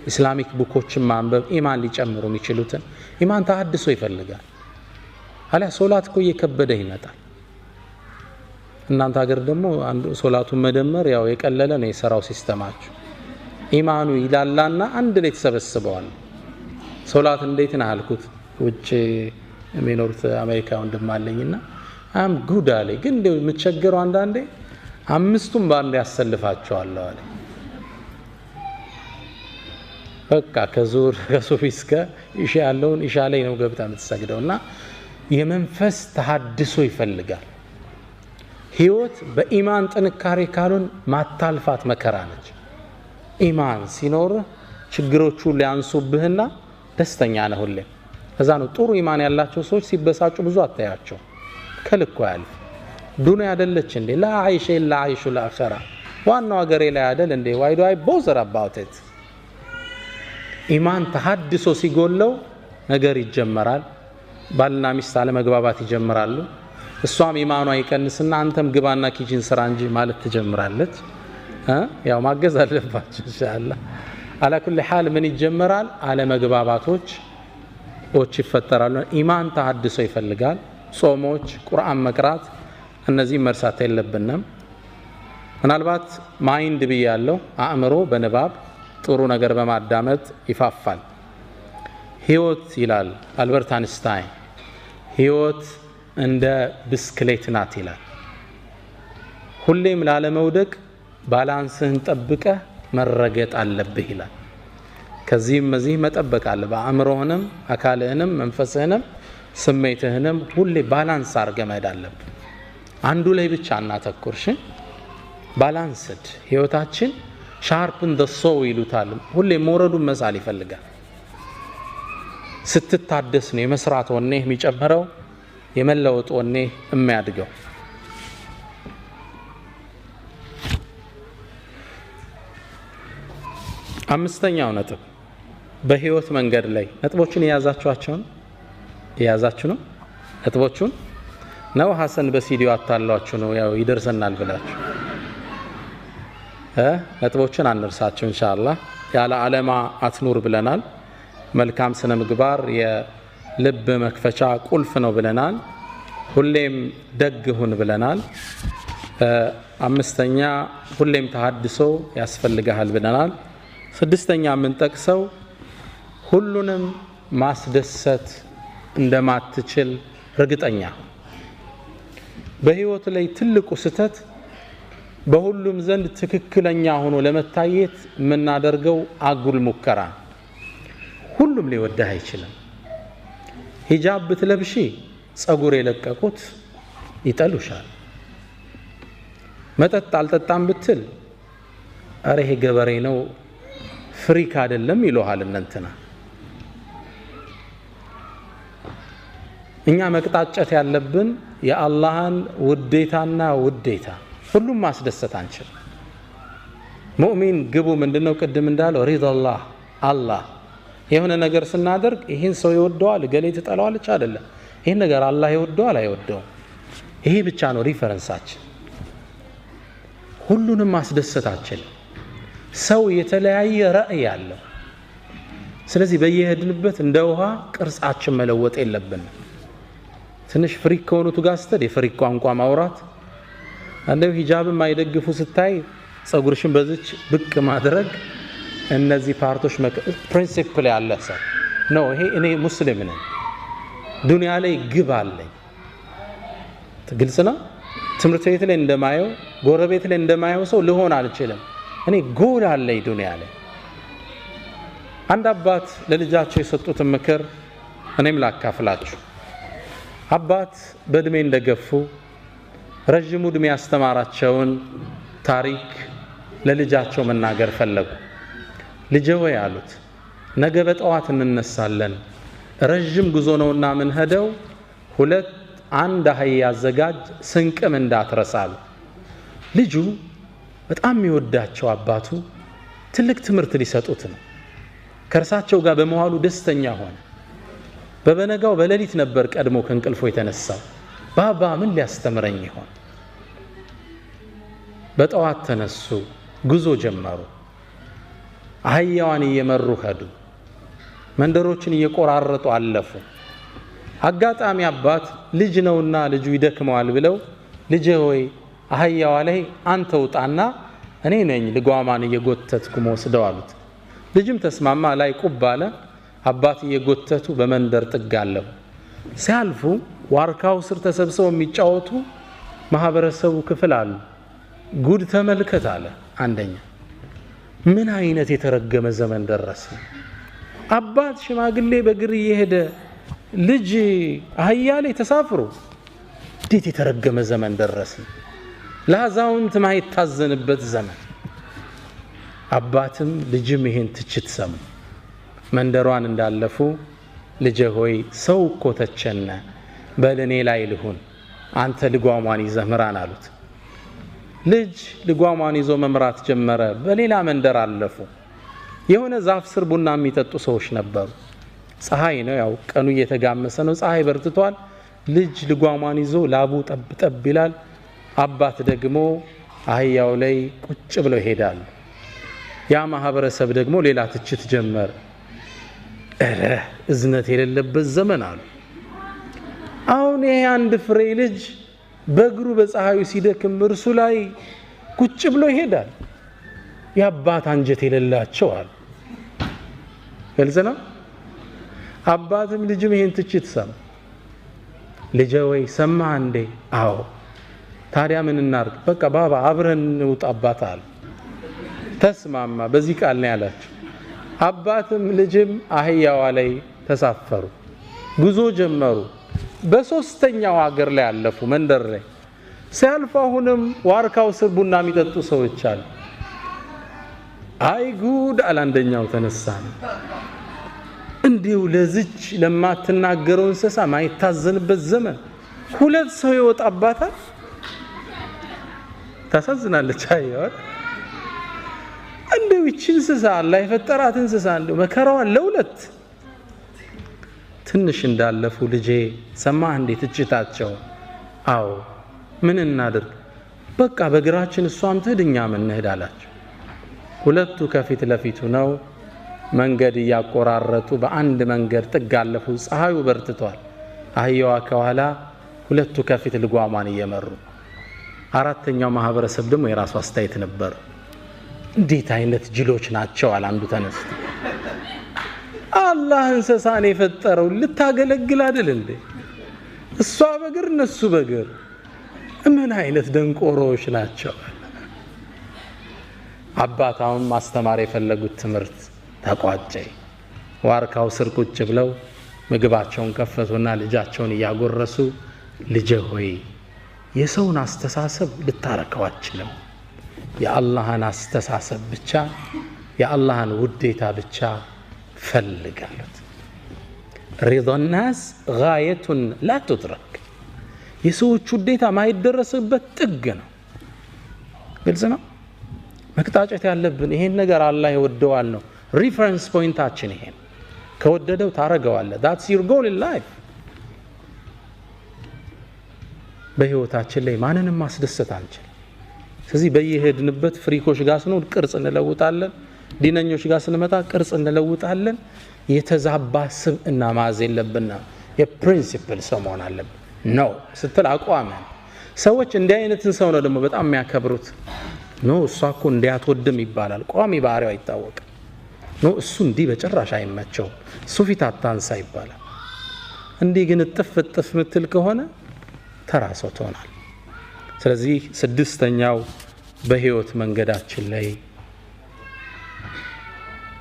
A: ኢስላሚክ ቡኮችን ማንበብ ኢማን ሊጨምሩ የሚችሉትን ኢማን ተሐድሶ ይፈልጋል። አለ ሶላት እኮ እየከበደ ይመጣል። እናንተ ሀገር ደግሞ አንዱ ሶላቱን መደመር ያው የቀለለ ነው የሰራው ሲስተማችሁ። ኢማኑ ይላላና አንድ ላይ ተሰበስበዋል። ሶላት እንዴት ነው አልኩት። ውጭ የሚኖሩት አሜሪካ ወንድም አለኝና አም ጉድ አለኝ። ግን እንደው የምቸገረው አንዳንዴ 5ቱም ባንድ ያሰልፋቸዋል አለ። በቃ ከዙር ከሱፊ እስከ ኢሻ ያለውን ኢሻ ላይ ነው ገብታ የምትሰግደውና የመንፈስ ተሐድሶ ይፈልጋል። ህይወት በኢማን ጥንካሬ ካሉን ማታልፋት መከራ ነች። ኢማን ሲኖር ችግሮቹ ሊያንሱብህና ደስተኛ ነህ ሁሌ። ከዛ ነው ጥሩ ኢማን ያላቸው ሰዎች ሲበሳጩ ብዙ አታያቸው። ከልኩ ያልፍ ዱንያ አይደለች እንዴ? ላ አይሽ ኢላ አይሹ ለአኺራ። ዋናው ሀገሬ ላይ አይደል እንዴ? why do I bother about it? ኢማን ተሐድሶ ሲጎለው ነገር ይጀመራል። ባልና ሚስት አለመግባባት ይጀምራሉ። እሷም ኢማኗ ይቀንስና አንተም ግባና ኪችን ስራ እንጂ ማለት ትጀምራለች። ያው ማገዝ አለባችሁ ኢንሻአላህ። አላ ኩል ሐል ምን ይጀምራል? አለመግባባቶች ይፈጠራሉ። ኢማን ተሐድሶ ይፈልጋል። ጾሞች፣ ቁርአን መቅራት፣ እነዚህ መርሳት የለብንም። ምናልባት ማይንድ ብያለሁ፣ አእምሮ በንባብ ጥሩ ነገር በማዳመጥ ይፋፋል። ህይወት ይላል አልበርት አንስታይን፣ ህይወት እንደ ብስክሌት ናት ይላል። ሁሌም ላለመውደቅ ባላንስህን ጠብቀህ መረገጥ አለብህ ይላል። ከዚህም መዚህ መጠበቅ አለ። በአእምሮህንም አካልህንም መንፈስህንም ስሜትህንም ሁሌ ባላንስ አድርገህ መሄድ አለብህ። አንዱ ላይ ብቻ እናተኩርሽ። ባላንስድ ህይወታችን ሻርፕን ዘ ሶው ይሉታል። ሁሌ መውረዱን መሳል ይፈልጋል። ስትታደስ ነው የመስራት ወኔህ የሚጨምረው፣ የመለወጥ ወኔህ የሚያድገው። አምስተኛው ነጥብ በህይወት መንገድ ላይ ነጥቦችን የያዛችሁ ነው። ነጥቦቹን ነው ሐሰን በሲዲዮ አታሏችሁ ነው ያው ይደርሰናል ብላችሁ ነጥቦችን አንርሳችሁ ኢንሻአላህ። ያለ ዓለማ አትኑር ብለናል። መልካም ስነ ምግባር የልብ መክፈቻ ቁልፍ ነው ብለናል። ሁሌም ደግ ሁን ብለናል። አምስተኛ ሁሌም ተሐድሶ ያስፈልጋል ብለናል። ስድስተኛ የምንጠቅሰው ሁሉንም ማስደሰት እንደማትችል እርግጠኛ። በህይወት ላይ ትልቁ ስህተት በሁሉም ዘንድ ትክክለኛ ሆኖ ለመታየት የምናደርገው አጉል ሙከራ። ሁሉም ሊወደህ አይችልም። ሂጃብ ብትለብሺ ጸጉር የለቀቁት ይጠሉሻል። መጠጥ አልጠጣም ብትል አረ ይሄ ገበሬ ነው ፍሪክ አይደለም ይሉሃል እንትና። እኛ መቅጣጨት ያለብን የአላህን ውዴታና ውዴታ። ሁሉም ማስደሰት አንችል። ሙእሚን ግቡ ምንድነው? ቅድም እንዳለው ሪዳላህ አላህ የሆነ ነገር ስናደርግ ይሄን ሰው ይወደዋል ገሌ ትጠላዋለች አይደለም። ይሄን ነገር አላህ ይወደዋል አይወደውም። ይሄ ብቻ ነው ሪፈረንሳችን። ሁሉንም ማስደሰት አንችል። ሰው የተለያየ ራዕይ አለው። ስለዚህ በየሄድንበት እንደ ውሃ ቅርጻችን መለወጥ የለብንም። ትንሽ ፍሪክ ከሆኑት ጋር ስትል የፍሪክ ቋንቋ ማውራት፣ አንደው ሂጃብን ማይደግፉ ስታይ ጸጉርሽን በዚች ብቅ ማድረግ፣ እነዚህ ፓርቶች ፕሪንሲፕል ያለ ሰው ነው። ይሄ እኔ ሙስሊም ነኝ፣ ዱንያ ላይ ግብ አለኝ። ግልጽ ነው። ትምህርት ቤት ላይ እንደማየው ጎረቤት ላይ እንደማየው ሰው ልሆን አልችልም። እኔ ጎል አለኝ ዱንያ ላይ። አንድ አባት ለልጃቸው የሰጡትን ምክር እኔም ላካፍላችሁ። አባት በእድሜ እንደገፉ ረጅሙ እድሜ ያስተማራቸውን ታሪክ ለልጃቸው መናገር ፈለጉ። ልጄ ሆይ አሉት፣ ነገ በጠዋት እንነሳለን። ረጅም ጉዞ ነውና ምን ሄደው አንድ አህያ አዘጋጅ፣ ስንቅም እንዳትረሳሉ። ልጁ በጣም የሚወዳቸው አባቱ ትልቅ ትምህርት ሊሰጡት ነው። ከእርሳቸው ጋር በመዋሉ ደስተኛ ሆነ። በበነጋው በሌሊት ነበር ቀድሞ ከእንቅልፎ የተነሳው። ባባ ምን ሊያስተምረኝ ይሆን? በጠዋት ተነሱ፣ ጉዞ ጀመሩ። አህያዋን እየመሩ ሄዱ። መንደሮችን እየቆራረጡ አለፉ። አጋጣሚ አባት ልጅ ነውና ልጁ ይደክመዋል ብለው ልጄ ሆይ አህያዋ ላይ አንተ ውጣና እኔ ነኝ ልጓማን እየጎተትኩ ወስደው አሉት። ልጅም ተስማማ። ላይ ቁብ አለ። አባት እየጎተቱ በመንደር ጥግ አለፉ። ሲያልፉ ዋርካው ስር ተሰብስበው የሚጫወቱ ማህበረሰቡ ክፍል አሉ። ጉድ ተመልከት አለ አንደኛ። ምን አይነት የተረገመ ዘመን ደረሰ! አባት ሽማግሌ በእግር እየሄደ ልጅ አህያ ላይ ተሳፍሮ፣ እንዴት የተረገመ ዘመን ደረሰ! ለአዛውንት ማይታዘንበት ዘመን። አባትም ልጅም ይሄን ትችት ሰሙ። መንደሯን እንዳለፉ ልጄ ሆይ ሰው እኮ ተቸነ፣ በልኔ ላይ ልሁን፣ አንተ ልጓሟን ይዘህ ምራን አሉት። ልጅ ልጓሟን ይዞ መምራት ጀመረ። በሌላ መንደር አለፉ። የሆነ ዛፍ ስር ቡና የሚጠጡ ሰዎች ነበሩ። ፀሐይ ነው፣ ያው ቀኑ እየተጋመሰ ነው፣ ፀሐይ በርትቷል። ልጅ ልጓሟን ይዞ ላቡ ጠብ ጠብ ይላል። አባት ደግሞ አህያው ላይ ቁጭ ብለው ይሄዳሉ። ያ ማህበረሰብ ደግሞ ሌላ ትችት ጀመረ። እረ እዝነት የሌለበት ዘመን አሉ። አሁን ይሄ አንድ ፍሬ ልጅ በእግሩ በፀሐዩ ሲደክም እርሱ ላይ ቁጭ ብሎ ይሄዳል። የአባት አንጀት የሌላቸው አሉ። ግልጽ ነው። አባትም ልጅም ይሄን ትችት ሰማ። ልጄ ወይ ሰማህ እንዴ? አዎ። ታዲያ ምን እናርግ? በቃ ባባ አብረን እንውጣ አባት አሉ። ተስማማ በዚህ ቃል ነው ያላቸው አባትም ልጅም አህያዋ ላይ ተሳፈሩ ጉዞ ጀመሩ በሶስተኛው ሀገር ላይ አለፉ መንደር ላይ ሲያልፉ አሁንም ዋርካው ስር ቡና የሚጠጡ ሰዎች አሉ አይ ጉድ አላንደኛው ተነሳ እንዲው ለዚች ለማትናገረው እንስሳ ማይታዘንበት ዘመን ሁለት ሰው ይወጣባታል ታሳዝናለች አይወር እንደው እቺ እንስሳ አላህ የፈጠራት እንስሳ እንደው መከራዋ ለሁለት ትንሽ እንዳለፉ ልጄ ሰማህ እንዴት እጭታቸው አው ምን እናድርግ በቃ በግራችን እሷም ትድኛ ምን እንሄዳላችሁ ሁለቱ ከፊት ለፊቱ ነው መንገድ ያቆራረጡ በአንድ መንገድ ጥጋለፉ ፀሐዩ በርትቷል አህያዋ ከኋላ ሁለቱ ከፊት ልጓማን እየመሩ አራተኛው ማህበረሰብ ደግሞ የራሱ አስተያየት ነበር እንዴት አይነት ጅሎች ናቸው አላንዱ ተነስቶ አላህ እንስሳን የፈጠረው ልታገለግል አይደል እንዴ እሷ በግር እነሱ በግር ምን አይነት ደንቆሮች ናቸው አባታውን ማስተማር የፈለጉት ትምህርት ተቋጨ ዋርካው ስር ቁጭ ብለው ምግባቸውን ከፈቱና ልጃቸውን ያጎረሱ ልጄ ሆይ የሰውን አስተሳሰብ ልታረከው አትችልም የአላህን አስተሳሰብ ብቻ የአላህን ውዴታ ብቻ ፈልጋሉት رضا الناس غاية لا تدرك የሰዎች ውዴታ ማይደረስበት ጥግ ነው ግልጽ ነው መቅጣጨት ያለብን ይሄን ነገር አላህ ይወደዋል ነው ሪፈረንስ ፖይንታችን ይሄን ከወደደው ታረጋዋለህ that's your goal in life በህይወታችን ላይ ማንንም ማስደሰት አንችል ስለዚህ በየሄድንበት ፍሪኮች ጋር ስንሆን ቅርጽ እንለውጣለን ዲነኞች ጋር ስንመጣ ቅርጽ እንለውጣለን የተዛባ ስብዕና ማዝ የለብንና የፕሪንሲፕል ሰው መሆን አለብን ነው ስትል አቋመን ሰዎች እንዲህ አይነትን ሰው ነው ደግሞ በጣም የሚያከብሩት ነው እሷ እኮ እንዲያትወድም ይባላል ቋሚ ባህሪው አይታወቅም ነው እሱ እንዲህ በጭራሽ አይመቸው እሱ ፊት አታንሳ ይባላል እንዲህ ግን ጥፍጥፍ ምትል ከሆነ ተራሶ ትሆናል ስለዚህ ስድስተኛው በህይወት መንገዳችን ላይ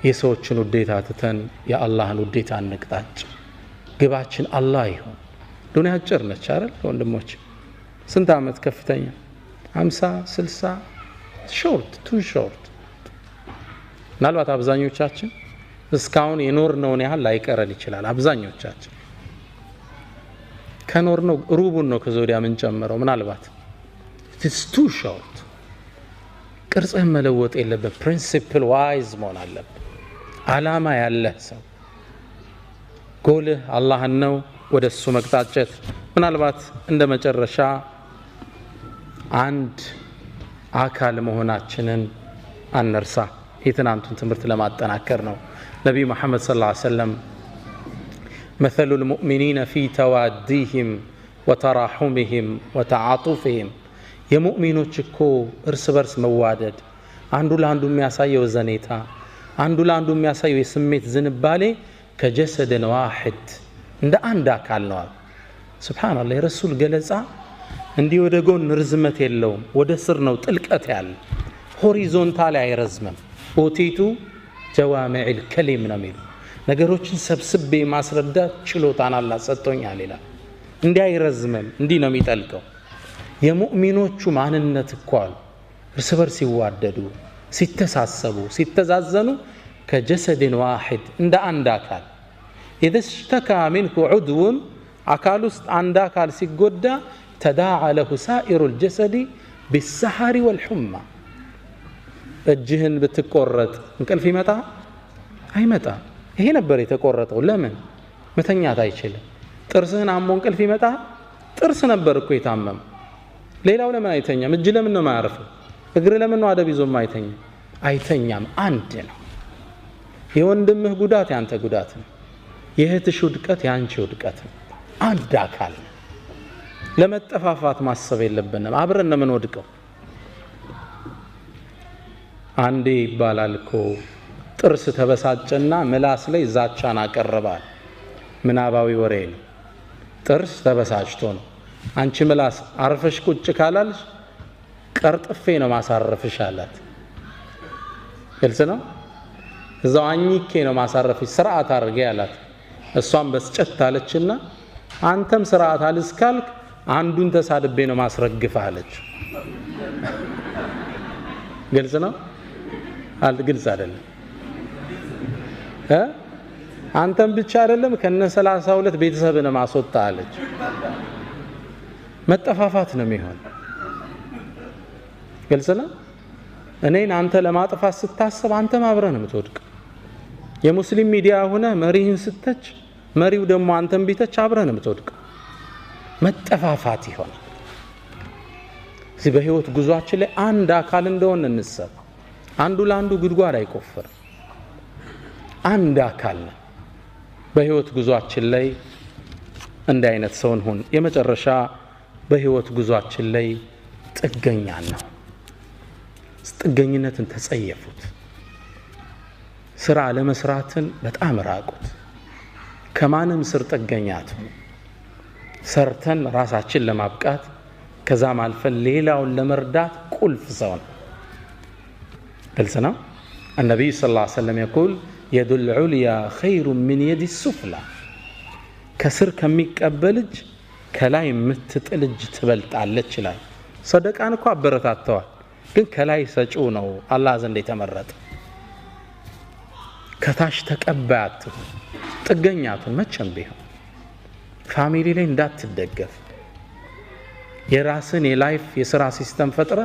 A: የሰዎችን ውዴታ ትተን የአላህን ውዴታ እንቅጣጭ ግባችን አላህ ይሁን ዱንያ አጭር ነች አይደል ወንድሞች ስንት አመት ከፍተኛ 50 60 ሾርት ቱ ሾርት ምናልባት አብዛኞቻችን እስካሁን የኖርነውን ያህል ላይቀረን ይችላል አብዛኞቻችን ከኖርነው ሩቡን ነው ከዞዲያ ምን ጨምረው ምናልባት it's too short ቅርጽህ መለወጥ የለበት ፕሪንሲፕል ዋይዝ መሆን አለበት አላማ ያለህ ሰው ጎልህ አላህ ነው ወደሱ መቅጣጨት ምናልባት እንደ መጨረሻ አንድ አካል መሆናችንን አንርሳ የትናንቱን ትምህርት ለማጠናከር ነው ነብዩ መሐመድ ሰለላሁ ዐለይሂ ወሰለም مثل المؤمنين في تواديهم وتراحمهم وتعاطفهم የሙእሚኖች እኮ እርስ በርስ መዋደድ አንዱ ለአንዱ የሚያሳየው ዘኔታ አንዱ ለአንዱ የሚያሳየው የስሜት ዝንባሌ ከጀሰደን ዋሂድ እንደ አንድ አካል ነው ሱብሃንአላህ የረሱል ገለጻ እንዲህ ወደ ጎን ርዝመት የለውም ወደ ስር ነው ጥልቀት ያለ ሆሪዞንታል አይረዝምም ኦቲቱ ጀዋሚዕል ከሊም ነው የሚለው ነገሮችን ሰብስቤ ማስረዳት ችሎታን አላህ ሰጥቶኛል ይላል እንዲህ አይረዝምም እንዲህ ነው የሚጠልቀው የሙእሚኖቹ ማንነት እኮ እርስ በርስ ሲዋደዱ ሲተሳሰቡ ሲተዛዘኑ ከጀሰድን ዋሂድ እንደ አንድ አካል اذا اشتكى منه عضو አካል ውስጥ አንድ አካል ሲጎዳ تداعى له سائر الجسد بالسهر والحمى እጅህን ብትቆረጥ እንቅልፍ ይመጣ አይመጣ ይሄ ነበር የተቆረጠው ለምን መተኛት አይችልም ጥርስህን አሞ እንቅልፍ ይመጣ ጥርስ ነበር እኮ የታመመ ሌላው ለምን አይተኛም እጅ ለምን ነው ማያርፈው እግር ለምን ነው አደብ ይዞ አይተኛም አንድ ነው የወንድምህ ጉዳት ያንተ ጉዳት ነው የእህትሽ ውድቀት ያንቺ ውድቀት ነው አንድ አካል ለመጠፋፋት ማሰብ የለብንም አብረን ምን ወድቀው አንዴ ይባላል እኮ ጥርስ ተበሳጨና ምላስ ላይ ዛቻን አቀረባል ምናባዊ ወሬ ነው ጥርስ ተበሳጭቶ ነው አንቺ ምላስ አርፈሽ ቁጭ ካላልሽ ቀርጥፌ ነው ማሳረፍሽ አላት ግልጽ ነው። እዛው አኝኬ ነው ማሳረፍሽ ስርዓት አድርጌ ያላት። እሷም በስጨት አለችና አንተም ስርዓት አልስካልክ አንዱን ተሳድቤ ነው ማስረግፍ አለች። ግልጽ ነው ግልጽ አይደለም? አንተም ብቻ አይደለም ከነ 32 ቤተሰብን ማስወጣ አለች። መጠፋፋት ነው የሚሆን። ግልጽ ነው። እኔን አንተ ለማጥፋት ስታስብ አንተም አብረህ ነው የምትወድቅ። የሙስሊም ሚዲያ ሆነ መሪህን ስተች መሪው ደግሞ አንተም ቢተች አብረህ ነው የምትወድቅ። መጠፋፋት ይሆናል። እዚህ በህይወት ጉዟችን ላይ አንድ አካል እንደሆነ እንሰብ። አንዱ ለአንዱ ጉድጓድ አይቆፍርም። አንድ አካል ነው። በህይወት ጉዟችን ላይ እንደ አይነት ሰውን ሁን። የመጨረሻ በህይወት ጉዟችን ላይ ጥገኛ ነው። ጥገኝነትን ተጸየፉት። ስራ ለመስራትን በጣም ራቁት። ከማንም ስር ጥገኛ አትሁኑ። ሰርተን ራሳችን ለማብቃት ከዛም አልፈን ሌላውን ለመርዳት ቁልፍ ሰው ነው። ግልጽ ነው። النبي صلى الله عليه وسلم يقول يد العليا خير من يد السفلى ከስር ከሚቀበል እጅ ከላይ የምትጥል እጅ ትበልጣለች ይላል። ሰደቃን እኮ አበረታተዋል፣ ግን ከላይ ሰጪው ነው አላህ ዘንድ የተመረጠ። ከታች ተቀባይ አትሁን፣ ጥገኛ አትሁን። መቼም ቢሆን ፋሚሊ ላይ እንዳትደገፍ። የራስን የላይፍ የሥራ ሲስተም ፈጥረ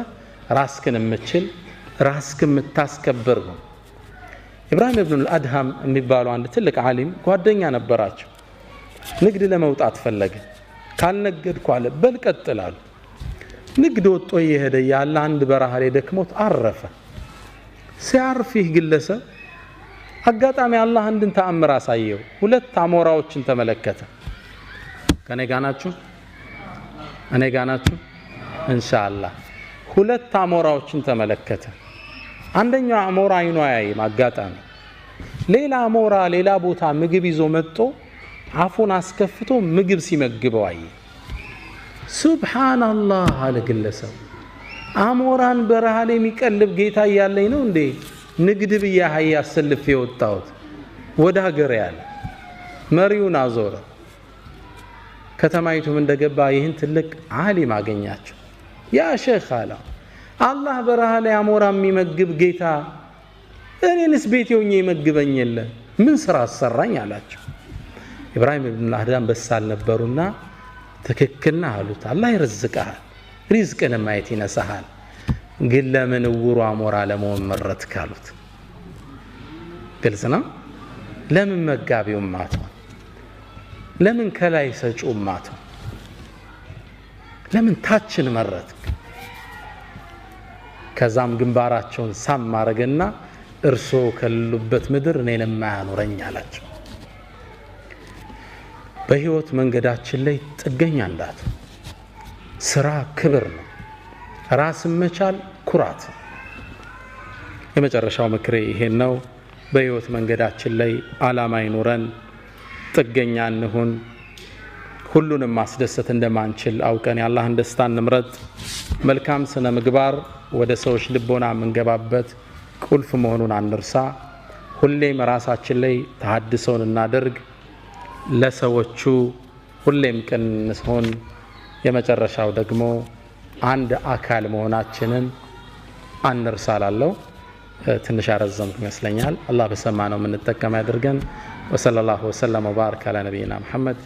A: ራስክን የምትችል ራስክን የምታስከብር ነው። ኢብራሂም ኢብኑ አልአድሃም የሚባሉ አንድ ትልቅ ዓሊም ጓደኛ ነበራቸው። ንግድ ለመውጣት ፈለገ። ካልነገድኩ አለ በል ቀጥል አሉ። ንግድ ወጥቶ እየሄደ ያለ አንድ በረሃ ላይ ደክሞት አረፈ። ሲያርፍ ይህ ግለሰብ አጋጣሚ አላህ አንድን ተአምር አሳየው። ሁለት አሞራዎችን ተመለከተ። ከኔ ጋር ናችሁ? እኔ ጋር ናችሁ? ኢንሻአላህ። ሁለት አሞራዎችን ተመለከተ። አንደኛው አሞራ አይኑ አያይም አጋጣሚ። ሌላ አሞራ ሌላ ቦታ ምግብ ይዞ መጥቶ አፉን አስከፍቶ ምግብ ሲመግበው አየ። ሱብሃንአላህ አለ ግለሰብ። አሞራን በረሃ ላይ የሚቀልብ ጌታ እያለኝ ነው እንዴ ንግድ ብዬ አህያ አሰልፌ የወጣሁት ወደ ሀገር ያለ። መሪውን አዞረ። ከተማይቱም እንደገባ ይህን ትልቅ ዓሊም አገኛቸው። ያ ሼኽ አለ አላህ በረሃ ላይ አሞራ የሚመግብ ጌታ እኔንስ ቤቴ ሆኜ ይመግበኝ የለ ምን ስራ አሰራኝ አላቸው። ኢብራሂም ኢብኑ አድሃም በሳል ነበሩና ትክክልና አሉት። አላህ ይርዝቅሃል፣ ሪዝቅን ማየት ይነሳሃል፣ ግን ለምን እውሩ አሞራ ለመሆን መረጥክ አሉት። ግልጽ ነው። ለምን መጋቢው ማተው? ለምን ከላይ ሰጪው ማተው? ለምን ታችን መረጥክ? ከዛም ግንባራቸውን ሳም ማረገና እርሶ ከሉበት ምድር እኔን ማያኖረኝ አላቸው። በህይወት መንገዳችን ላይ ጥገኛ እንዳት። ስራ ክብር ነው። ራስን መቻል ኩራት። የመጨረሻው ምክሬ ይሄን ነው። በህይወት መንገዳችን ላይ አላማ ይኖረን፣ ጥገኛ እንሁን። ሁሉንም ማስደሰት እንደማንችል አውቀን የአላህን ደስታ እንምረጥ። መልካም ስነ ምግባር ወደ ሰዎች ልቦና የምንገባበት ቁልፍ መሆኑን አንርሳ። ሁሌም ራሳችን ላይ ተሐድሶን እናደርግ። ለሰዎቹ ሁሌም ቅን እንሆን። የመጨረሻው ደግሞ አንድ አካል መሆናችንን አንርሳላለው። ትንሽ አረዘምኩ ይመስለኛል። አላህ በሰማነው የምንጠቀም ያድርገን። ወሰለላሁ ወሰለም ወባረከ አላ ነቢይና ሙሐመድ